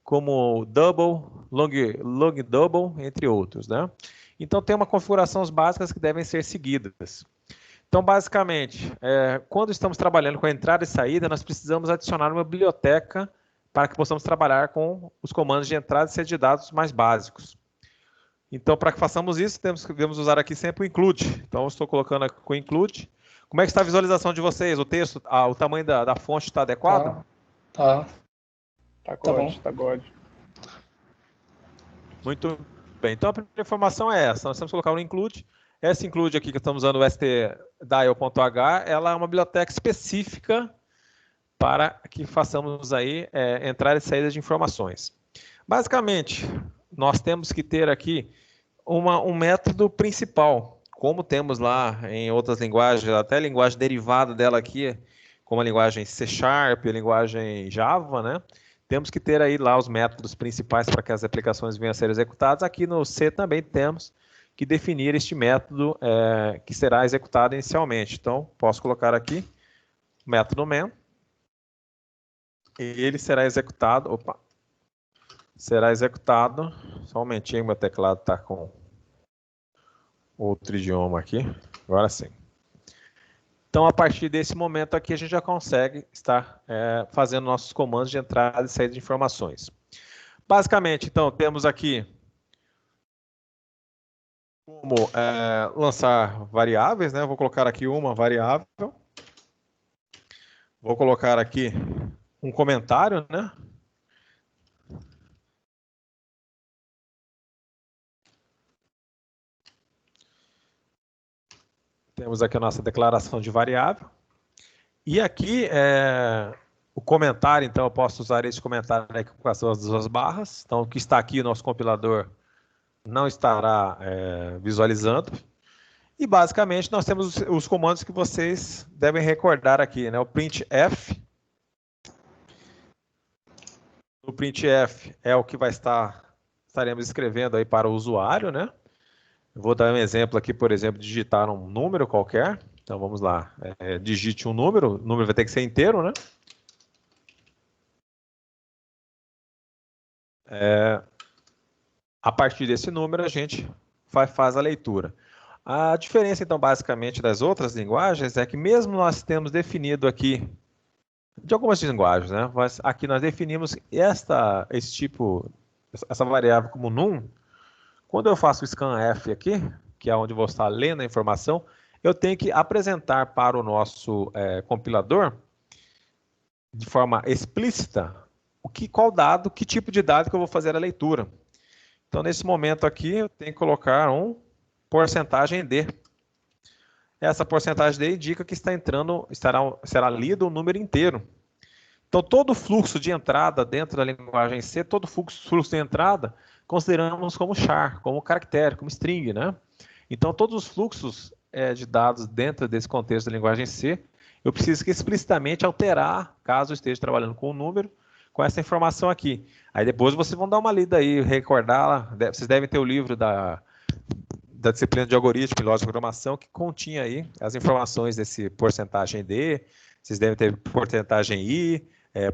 como double, long double, entre outros, né? Então tem uma configuração básicas que devem ser seguidas. Então, basicamente, quando estamos trabalhando com entrada e saída, nós precisamos adicionar uma biblioteca para que possamos trabalhar com os comandos de entrada e saída de dados mais básicos. Então, para que façamos isso, devemos usar aqui sempre o include. Então, eu estou colocando aqui o include. Como é que está a visualização de vocês? O texto, o tamanho da fonte está adequado? Tá bom. Tá God. Muito bem. Então, a primeira informação é essa. Nós temos que colocar um include. Essa include aqui que estamos usando o stdial.h, ela é uma biblioteca específica para que façamos aí entrada e saída de informações. Basicamente, nós temos que ter aqui um método principal, como temos lá em outras linguagens, até a linguagem derivada dela aqui, como a linguagem C#, a linguagem Java, né? Temos que ter aí lá os métodos principais para que as aplicações venham a ser executadas. Aqui no C também temos que definir este método que será executado inicialmente. Então, posso colocar aqui o método main. E ele será executado. Será executado. Só um momentinho, meu teclado está com outro idioma aqui. Agora sim. Então, a partir desse momento aqui, a gente já consegue estar fazendo nossos comandos de entrada e saída de informações. Basicamente, então, temos aqui como lançar variáveis, né? Eu vou colocar aqui uma variável. Vou colocar aqui um comentário, né? Temos aqui a nossa declaração de variável. E aqui, o comentário, então, eu posso usar esse comentário aqui com as duas barras. Então, o que está aqui, o nosso compilador não estará visualizando. E, basicamente, nós temos os comandos que vocês devem recordar aqui, né? O printf. O printf é o que estaremos escrevendo aí para o usuário, né? Eu vou dar um exemplo aqui, por exemplo, digitar um número qualquer. Então, vamos lá. Digite um número. O número vai ter que ser inteiro, né? A partir desse número, a gente faz a leitura. A diferença, então, basicamente, das outras linguagens é que mesmo nós temos definido aqui, de algumas linguagens, né? Mas aqui nós definimos essa variável como num. Quando eu faço o scanf aqui, que é onde vou estar lendo a informação, eu tenho que apresentar para o nosso compilador, de forma explícita, qual dado, que tipo de dado que eu vou fazer a leitura. Então, nesse momento aqui, eu tenho que colocar um porcentagem D. Essa porcentagem D indica que será lido o número inteiro. Então, todo o fluxo de entrada dentro da linguagem C, todo fluxo de entrada, consideramos como char, como caractere, como string, né? Então, todos os fluxos de dados dentro desse contexto da linguagem C, eu preciso explicitamente alterar, caso eu esteja trabalhando com um número, com essa informação aqui. Aí depois vocês vão dar uma lida aí, recordar, vocês devem ter o livro da disciplina de algoritmo e lógica de programação, que continha aí as informações desse porcentagem D, vocês devem ter porcentagem I,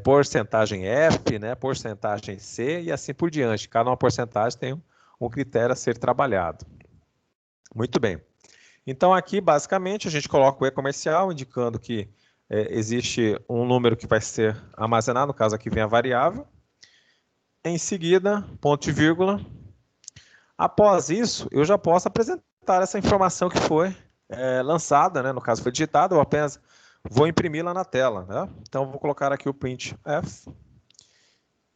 porcentagem F, né, porcentagem C e assim por diante. Cada uma porcentagem tem um critério a ser trabalhado. Muito bem. Então, aqui, basicamente, a gente coloca o e-comercial, indicando que existe um número que vai ser armazenado, no caso aqui vem a variável. Em seguida, ponto e vírgula. Após isso, eu já posso apresentar essa informação que foi lançada, né? No caso foi digitada, eu apenas vou imprimir-la na tela, né? Então, vou colocar aqui o printf.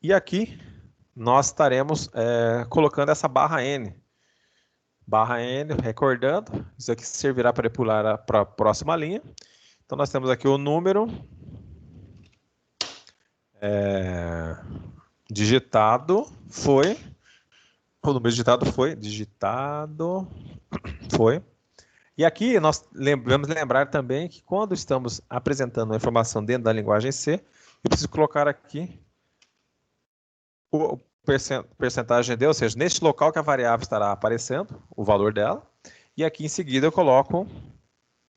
E aqui, nós estaremos colocando essa barra N. Barra N, recordando, isso aqui servirá para pular para a próxima linha. Então, nós temos aqui o número digitado foi. O número digitado foi. E aqui nós vamos lembrar também que quando estamos apresentando uma informação dentro da linguagem C, eu preciso colocar aqui o percentagem de, ou seja, neste local que a variável estará aparecendo, o valor dela, e aqui em seguida eu coloco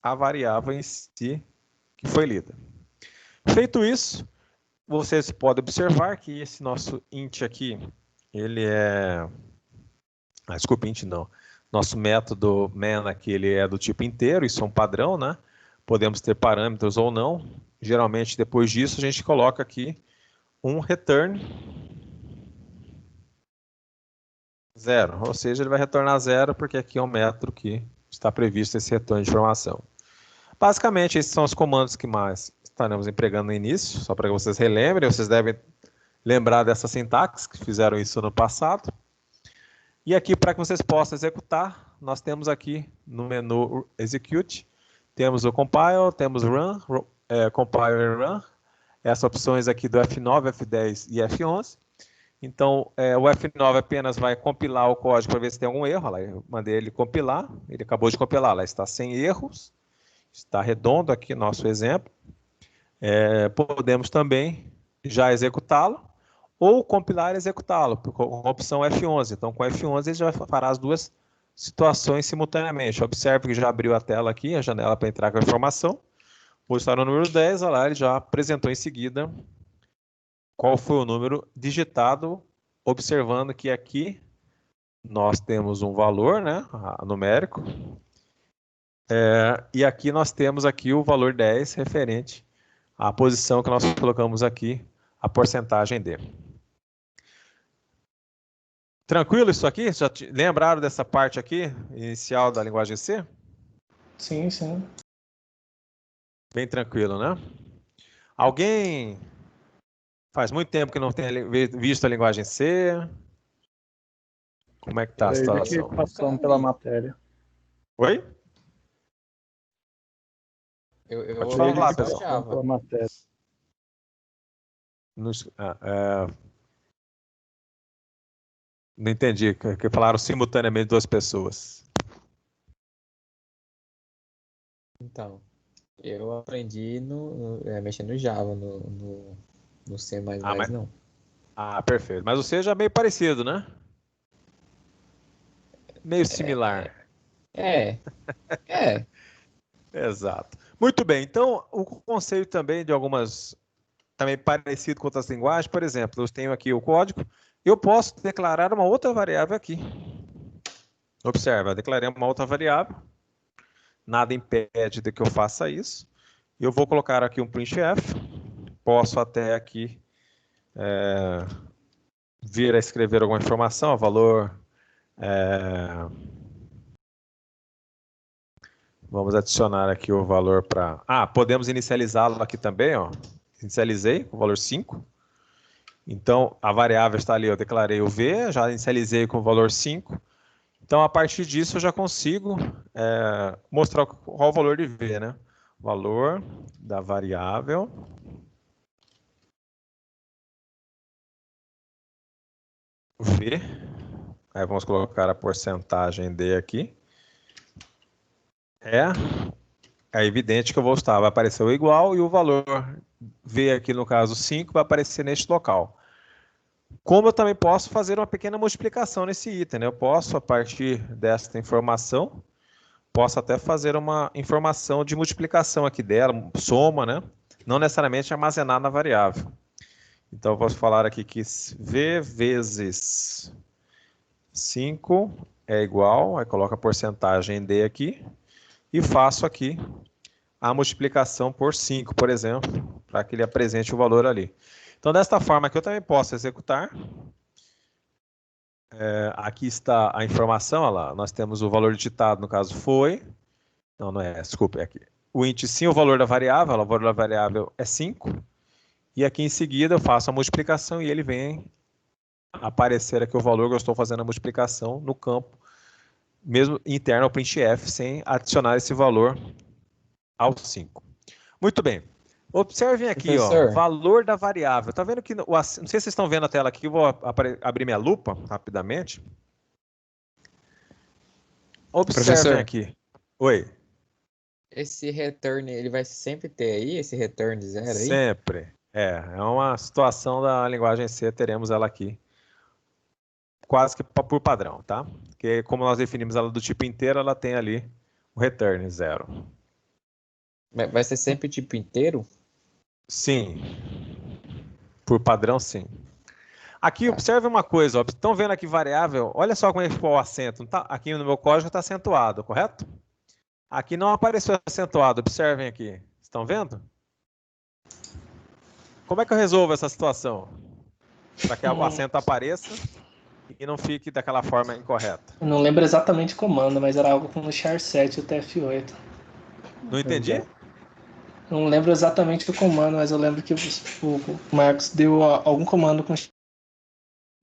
a variável em si que foi lida. Feito isso, vocês podem observar que esse nosso int aqui, ele é... desculpa, int não. Nosso método main aqui, ele é do tipo inteiro, isso é um padrão, né? Podemos ter parâmetros ou não. Geralmente, depois disso, a gente coloca aqui um return 0, ou seja, ele vai retornar 0 porque aqui é um método que está previsto esse retorno de informação. Basicamente, esses são os comandos que mais estaremos empregando no início, só para que vocês relembrem, vocês devem lembrar dessa sintaxe, que fizeram isso no passado. E aqui, para que vocês possam executar, nós temos aqui no menu Execute, temos o Compile, temos Run, Compile e Run, essas opções aqui do F9, F10 e F11. Então, o F9 apenas vai compilar o código para ver se tem algum erro. Lá, eu mandei ele compilar, ele acabou de compilar, lá está sem erros, está redondo aqui nosso exemplo. Podemos também já executá-lo, ou compilar e executá-lo, com a opção F11. Então, com F11 ele já fará as duas situações simultaneamente. Observe que já abriu a tela aqui, a janela para entrar com a informação. Vou estar no número 10, olha lá, ele já apresentou em seguida qual foi o número digitado, observando que aqui nós temos um valor, né, numérico, e aqui nós temos aqui o valor 10 referente à posição que nós colocamos aqui, a porcentagem D. Tranquilo isso aqui? Já lembraram dessa parte aqui, inicial da linguagem C? Sim, sim. Bem tranquilo, né? Alguém faz muito tempo que não tem visto a linguagem C? Como é que está a situação? Passando pela matéria. Oi? Pode falar, pessoal. Pela matéria. Não entendi, que falaram simultaneamente duas pessoas. Então, eu aprendi mexendo no Java, no C++, não. Perfeito. Mas o C já é meio parecido, né? Meio similar. Exato. Muito bem. Então, o conceito também de algumas... Também parecido com outras linguagens. Por exemplo, eu tenho aqui o código. Eu posso declarar uma outra variável aqui. Observe, eu declarei uma outra variável. Nada impede de que eu faça isso. Eu vou colocar aqui um printf. Posso até aqui vir a escrever alguma informação, valor... Vamos adicionar aqui o valor para... podemos inicializá-lo aqui também, ó. Inicializei com o valor 5. Então, a variável está ali, eu declarei o V, já inicializei com o valor 5. Então, a partir disso, eu já consigo mostrar qual o valor de V, né? O valor da variável V. Aí vamos colocar a porcentagem D aqui. É evidente que vai aparecer o igual e o valor V aqui, no caso 5, vai aparecer neste local. Como eu também posso fazer uma pequena multiplicação nesse item, né? Eu posso, a partir desta informação, posso até fazer uma informação de multiplicação aqui dela, soma, né? Não necessariamente armazenar na variável. Então, eu posso falar aqui que V vezes 5 é igual, aí coloco a porcentagem D aqui, e faço aqui a multiplicação por 5, por exemplo, para que ele apresente o valor ali. Então, desta forma aqui, eu também posso executar. Aqui está a informação, olha lá, nós temos o valor digitado, no caso foi, não é, desculpa, é aqui. O int sim, o valor da variável, o valor da variável é 5, e aqui em seguida eu faço a multiplicação e ele vem aparecer aqui o valor que eu estou fazendo a multiplicação no campo, mesmo interno ao printf, sem adicionar esse valor ao 5. Muito bem. Observem aqui, ó, valor da variável. Tá vendo que, não sei se vocês estão vendo a tela aqui, eu vou abrir minha lupa rapidamente. Observem aqui. Oi. Esse return, ele vai sempre ter aí, esse return 0 aí? Sempre. É uma situação da linguagem C, teremos ela aqui. Quase que por padrão, tá? Porque como nós definimos ela do tipo inteiro, ela tem ali o return 0. Vai ser sempre tipo inteiro? Sim. Por padrão, sim. Aqui, observe uma coisa, ó. Estão vendo aqui variável? Olha só como é que ficou o acento. Tá? Aqui no meu código está acentuado, correto? Aqui não apareceu acentuado, observem aqui. Estão vendo? Como é que eu resolvo essa situação? Para que o acento apareça e não fique daquela forma incorreta. Eu não lembro exatamente o comando, mas era algo como char7 até F8. Não entendi? Não lembro exatamente o comando, mas eu lembro que o Marcos deu algum comando com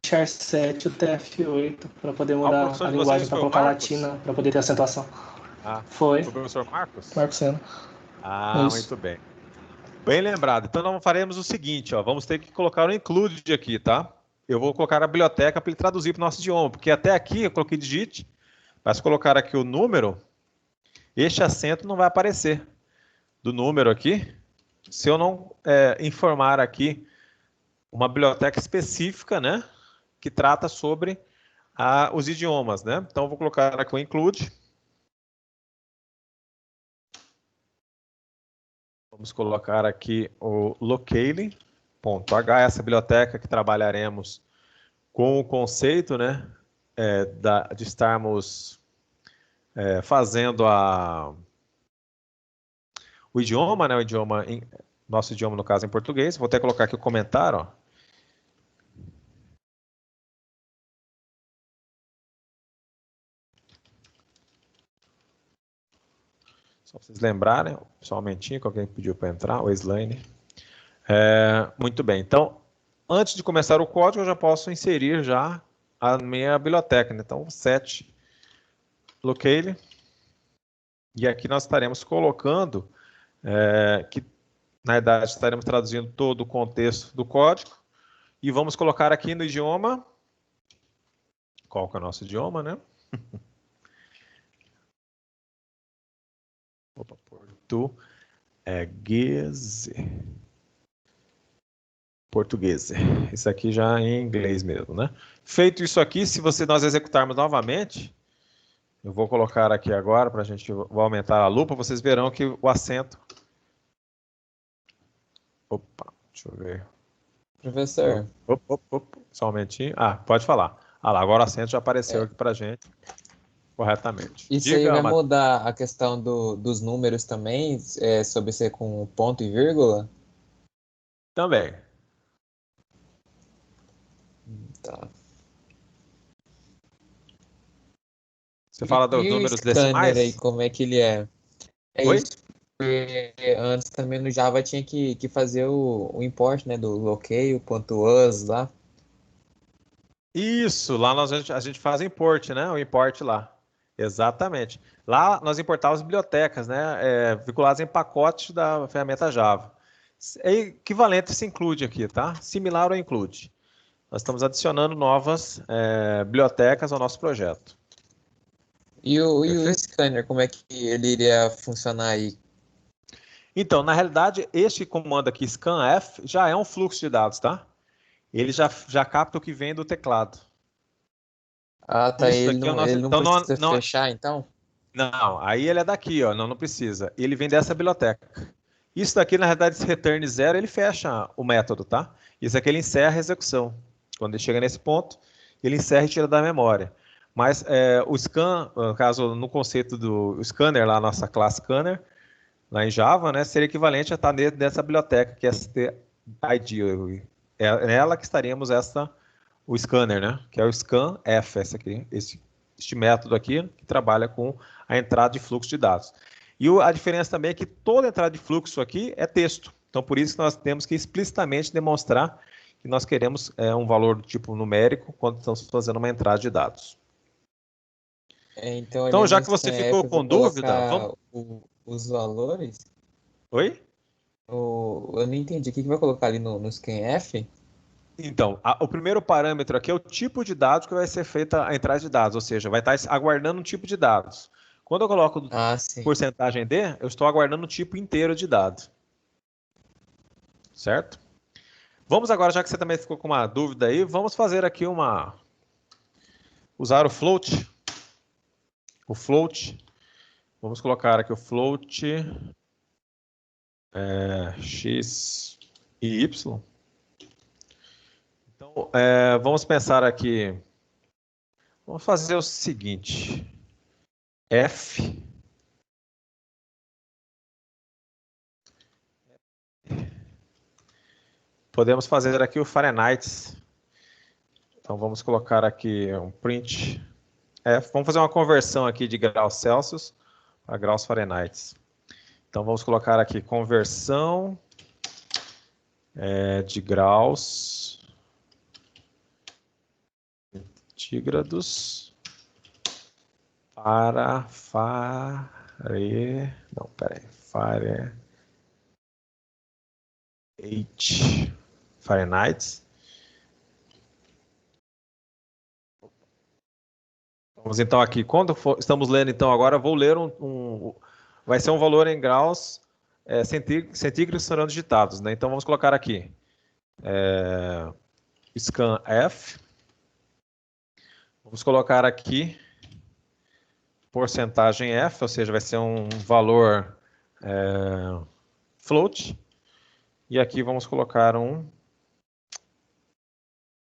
char7 até F8 para poder mudar a linguagem, para colocar latina, para poder ter acentuação. Foi. O professor Marcos? Marcos Sena. Muito bem. Bem lembrado. Então, nós faremos o seguinte, ó, vamos ter que colocar o include aqui, tá? Eu vou colocar a biblioteca para ele traduzir para o nosso idioma, porque até aqui eu coloquei digit, mas se colocar aqui o número, este acento não vai aparecer do número aqui, se eu não informar aqui uma biblioteca específica, né, que trata sobre os idiomas, né? Então, eu vou colocar aqui o include. Vamos colocar aqui o locale.h, essa biblioteca que trabalharemos com o conceito, né, de estarmos fazendo o idioma, né, nosso idioma no caso em português. Vou até colocar aqui o comentário, ó. Só para vocês lembrarem, só um momentinho que alguém pediu para entrar, o Slane. Muito bem, então, antes de começar o código, eu já posso inserir já a minha biblioteca, né? Então, set locale, e aqui nós estaremos colocando, que na verdade estaremos traduzindo todo o contexto do código, e vamos colocar aqui no idioma, qual que é o nosso idioma, né? Opa, português. Isso aqui já é em inglês mesmo, né? Feito isso aqui, se nós executarmos novamente, eu vou colocar aqui agora, para a gente, vou aumentar a lupa, vocês verão que o acento... Opa, deixa eu ver. Professor. Só um momentinho. Pode falar. Lá, agora o acento já apareceu aqui para a gente. Corretamente. Isso aí vai mudar a questão dos números também, sobre ser com ponto e vírgula? Também. Tá. Você fala dos números decimais? Aí, como é que ele é? Oi? Isso, porque antes também no Java tinha que fazer o import, né, do locale.us lá. Isso, lá a gente faz import, né? O import lá. Exatamente. Lá nós importávamos bibliotecas, né? Vinculadas em pacotes da ferramenta Java. É equivalente a esse include aqui, tá? Similar ao include. Nós estamos adicionando novas bibliotecas ao nosso projeto. E o scanner, como é que ele iria funcionar aí? Então, na realidade, este comando aqui, scanf, já é um fluxo de dados, tá? Ele já capta o que vem do teclado. Tá. Ele não precisa fechar, então? Não, aí ele é daqui, ó, não precisa. Ele vem dessa biblioteca. Isso daqui, na realidade, esse return 0, ele fecha o método, tá? Isso aqui ele encerra a execução. Quando ele chega nesse ponto, ele encerra e tira da memória. Mas o scan, no caso, no conceito do scanner, lá, nossa classe scanner, lá em Java, né, seria equivalente a estar dentro dessa biblioteca, que é std. É nela que estaríamos o scanner, né, que é o scanf, este método aqui, que trabalha com a entrada de fluxo de dados. E a diferença também é que toda entrada de fluxo aqui é texto. Então, por isso que nós temos que explicitamente demonstrar que nós queremos um valor do tipo numérico quando estamos fazendo uma entrada de dados. Então já que você ficou com dúvida, vamos... os valores. Oi? Eu não entendi. O que vai colocar ali no scanf? Então, o primeiro parâmetro aqui é o tipo de dados que vai ser feita a entrada de dados, ou seja, vai estar aguardando um tipo de dados. Quando eu coloco porcentagem D, eu estou aguardando o tipo inteiro de dado. Certo? Vamos agora, já que você também ficou com uma dúvida aí, vamos fazer aqui usar o float. O float. Vamos colocar aqui o float x e y. Então, vamos pensar aqui. Vamos fazer o seguinte. F. Podemos fazer aqui o Fahrenheit. Então, vamos colocar aqui um print F. Vamos fazer uma conversão aqui de graus Celsius para graus Fahrenheit. Então, vamos colocar aqui conversão de graus centígrados para Fahrenheit. Vamos então aqui, quando estamos lendo então agora, vou ler vai ser um valor em graus centígrados serão digitados, né? Então vamos colocar aqui scanf. Vamos colocar aqui porcentagem F, ou seja, vai ser um valor float. E aqui vamos colocar um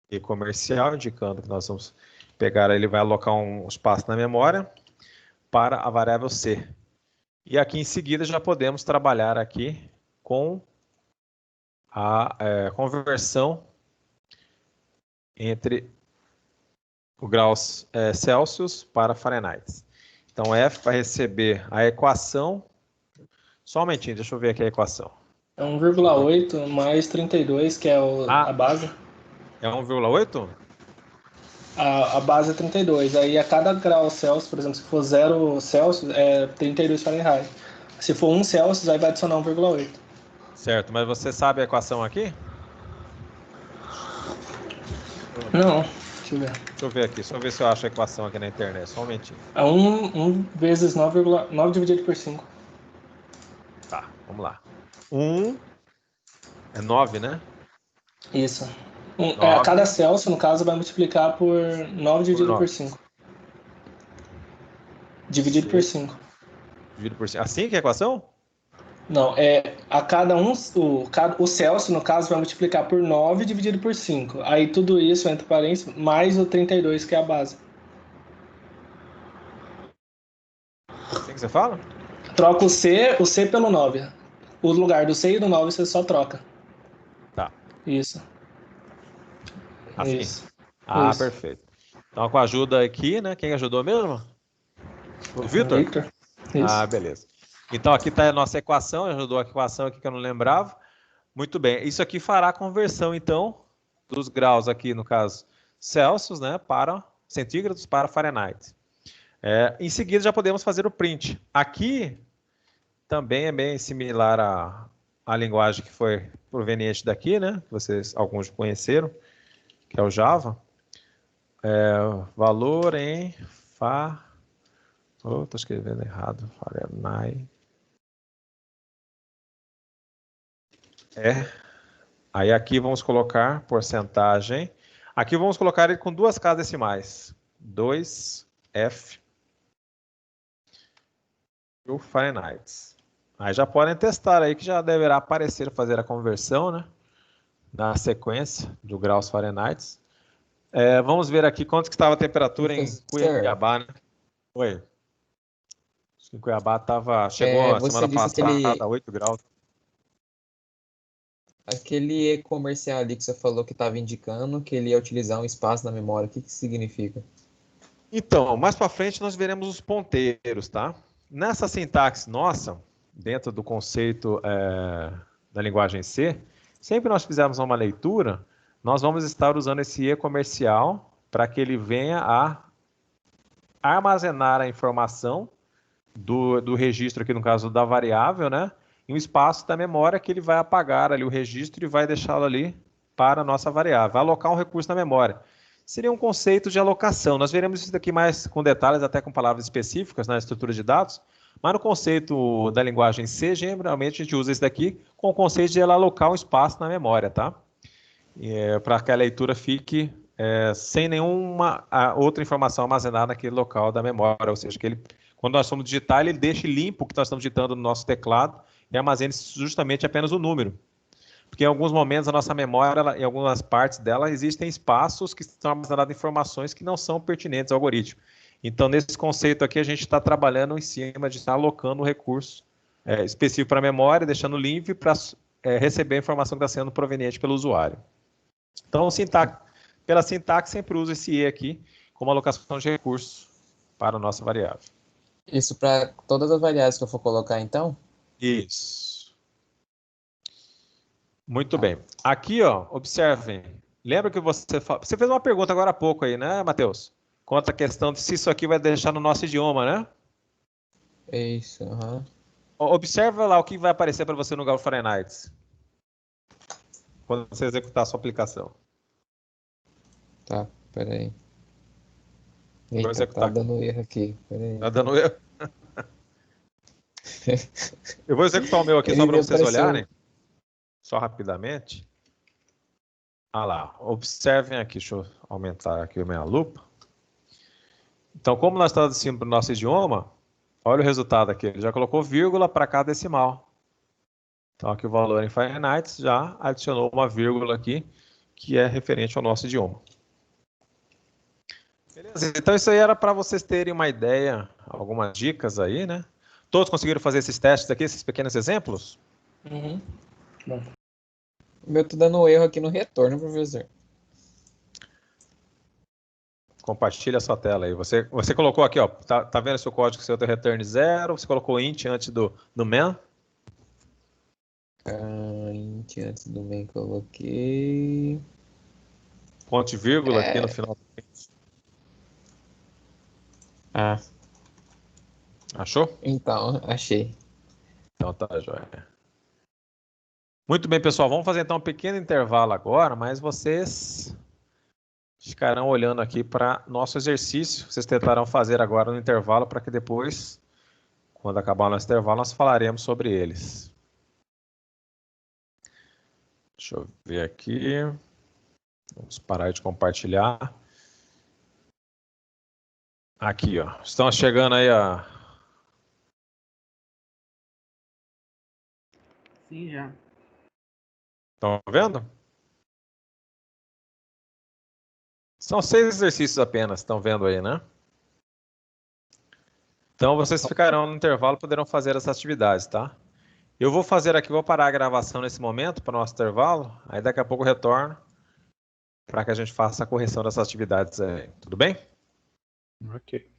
e comercial, indicando que nós vamos pegar, ele vai alocar um espaço na memória para a variável C. E aqui em seguida já podemos trabalhar aqui com a conversão entre o graus Celsius para Fahrenheit. Então F vai receber a equação. Só um momentinho, deixa eu ver aqui a equação. É 1,8 mais 32, que é a base. É 1,8? A base é 32. Aí a cada grau Celsius, por exemplo, se for 0 Celsius, é 32 Fahrenheit. Se for 1 Celsius, aí vai adicionar 1,8. Certo, mas você sabe a equação aqui? Não, deixa eu ver. Deixa eu ver aqui, só ver se eu acho a equação aqui na internet, só um momentinho. É 1 vezes 9 dividido por 5. Tá, vamos lá. 1 é 9, né? Isso. A cada Celsius, no caso, vai multiplicar por 9 dividido por 5. Dividido por 5. Dividido por 5. Assim que é a equação? Não, a cada o Celsius, no caso, vai multiplicar por 9 dividido por 5. Aí tudo isso, entre parênteses, mais o 32, que é a base. Assim que você fala? Troca o C pelo 9. O lugar do C e do 9 você só troca. Tá. Isso. Assim? Isso. Ah, Isso. perfeito. Então, com a ajuda aqui, né? Quem ajudou mesmo? O Vitor? Isso. Ah, beleza. Então, aqui está a nossa equação. Ajudou a equação aqui que eu não lembrava. Muito bem. Isso aqui fará a conversão, então, dos graus aqui, no caso, Celsius, né? Para centígrados para Fahrenheit. Em seguida, já podemos fazer o print. Aqui, também é bem similar à linguagem que foi proveniente daqui, né? Que vocês, alguns conheceram, que é o Java. Valor em estou escrevendo errado. Fahrenheit. Aí aqui vamos colocar porcentagem. Aqui vamos colocar ele com duas casas decimais. 2F. O Fahrenheit. Aí já podem testar aí que já deverá aparecer fazer a conversão, né? Na sequência do graus Fahrenheit. Vamos ver aqui quanto que estava a temperatura em Cuiabá, né? Oi. Acho que em Cuiabá chegou a semana passada a 8 graus. Aquele e-comercial ali que você falou que estava indicando que ele ia utilizar um espaço na memória, o que significa? Então, mais para frente nós veremos os ponteiros, tá? Nessa sintaxe nossa, dentro do conceito da linguagem C, sempre nós fizermos uma leitura, nós vamos estar usando esse E comercial para que ele venha a armazenar a informação do registro, aqui no caso da variável, né? Em um espaço da memória que ele vai apagar ali o registro e vai deixá-lo ali para a nossa variável, vai alocar um recurso na memória. Seria um conceito de alocação. Nós veremos isso daqui mais com detalhes, até com palavras específicas na estrutura de dados, mas no conceito da linguagem C, geralmente a gente usa isso daqui com o conceito de ela alocar um espaço na memória, tá? Para que a leitura fique sem nenhuma outra informação armazenada naquele local da memória, ou seja, que ele, quando nós vamos digitar, ele deixe limpo o que nós estamos digitando no nosso teclado e armazene justamente apenas o número. Porque em alguns momentos a nossa memória, em algumas partes dela, existem espaços que estão armazenadas informações que não são pertinentes ao algoritmo. Então, nesse conceito aqui, a gente está trabalhando em cima de estar alocando um recurso específico para a memória, deixando livre para receber a informação que está sendo proveniente pelo usuário. Então, pela sintaxe, sempre uso esse E aqui como alocação de recursos para a nossa variável. Isso para todas as variáveis que eu for colocar, então? Isso. Muito bem. Aqui, ó, observem. Lembra que você fez uma pergunta agora há pouco aí, né, Matheus? Quanto à questão de se isso aqui vai deixar no nosso idioma, né? Isso, aham. Observa lá o que vai aparecer para você no Galo Fahrenheit quando você executar a sua aplicação. Tá, peraí. Vou Eita, executar. tá dando erro aqui. Peraí. Tá dando erro? Eu vou executar o meu aqui só para vocês olharem. Só rapidamente. Ah lá, observem aqui, deixa eu aumentar aqui a minha lupa. Então, como nós estamos traduzindo para o nosso idioma, olha o resultado aqui, ele já colocou vírgula para cada decimal. Então, aqui o valor em Fahrenheit já adicionou uma vírgula aqui, que é referente ao nosso idioma. Beleza? Então, isso aí era para vocês terem uma ideia, algumas dicas aí, né? Todos conseguiram fazer esses testes aqui, esses pequenos exemplos? Uhum. Bom. O meu tá dando erro aqui no retorno, professor. Compartilha a sua tela aí. Você colocou aqui, ó, tá vendo seu código, seu return 0, você colocou int antes do main? Int antes do main coloquei. Ponto e vírgula aqui no final. Ah. Achou? Então, achei. Então tá, joia. Muito bem, pessoal. Vamos fazer então um pequeno intervalo agora, mas vocês ficarão olhando aqui para nosso exercício. Vocês tentarão fazer agora no intervalo para que depois, quando acabar o nosso intervalo, nós falaremos sobre eles. Deixa eu ver aqui. Vamos parar de compartilhar. Aqui, ó. Estão chegando aí a... Sim, já. Estão vendo? São 6 exercícios apenas, estão vendo aí, né? Então, vocês ficarão no intervalo, poderão fazer essas atividades, tá? Eu vou fazer aqui, vou parar a gravação nesse momento, para o nosso intervalo, aí daqui a pouco eu retorno, para que a gente faça a correção dessas atividades aí. Tudo bem? Ok.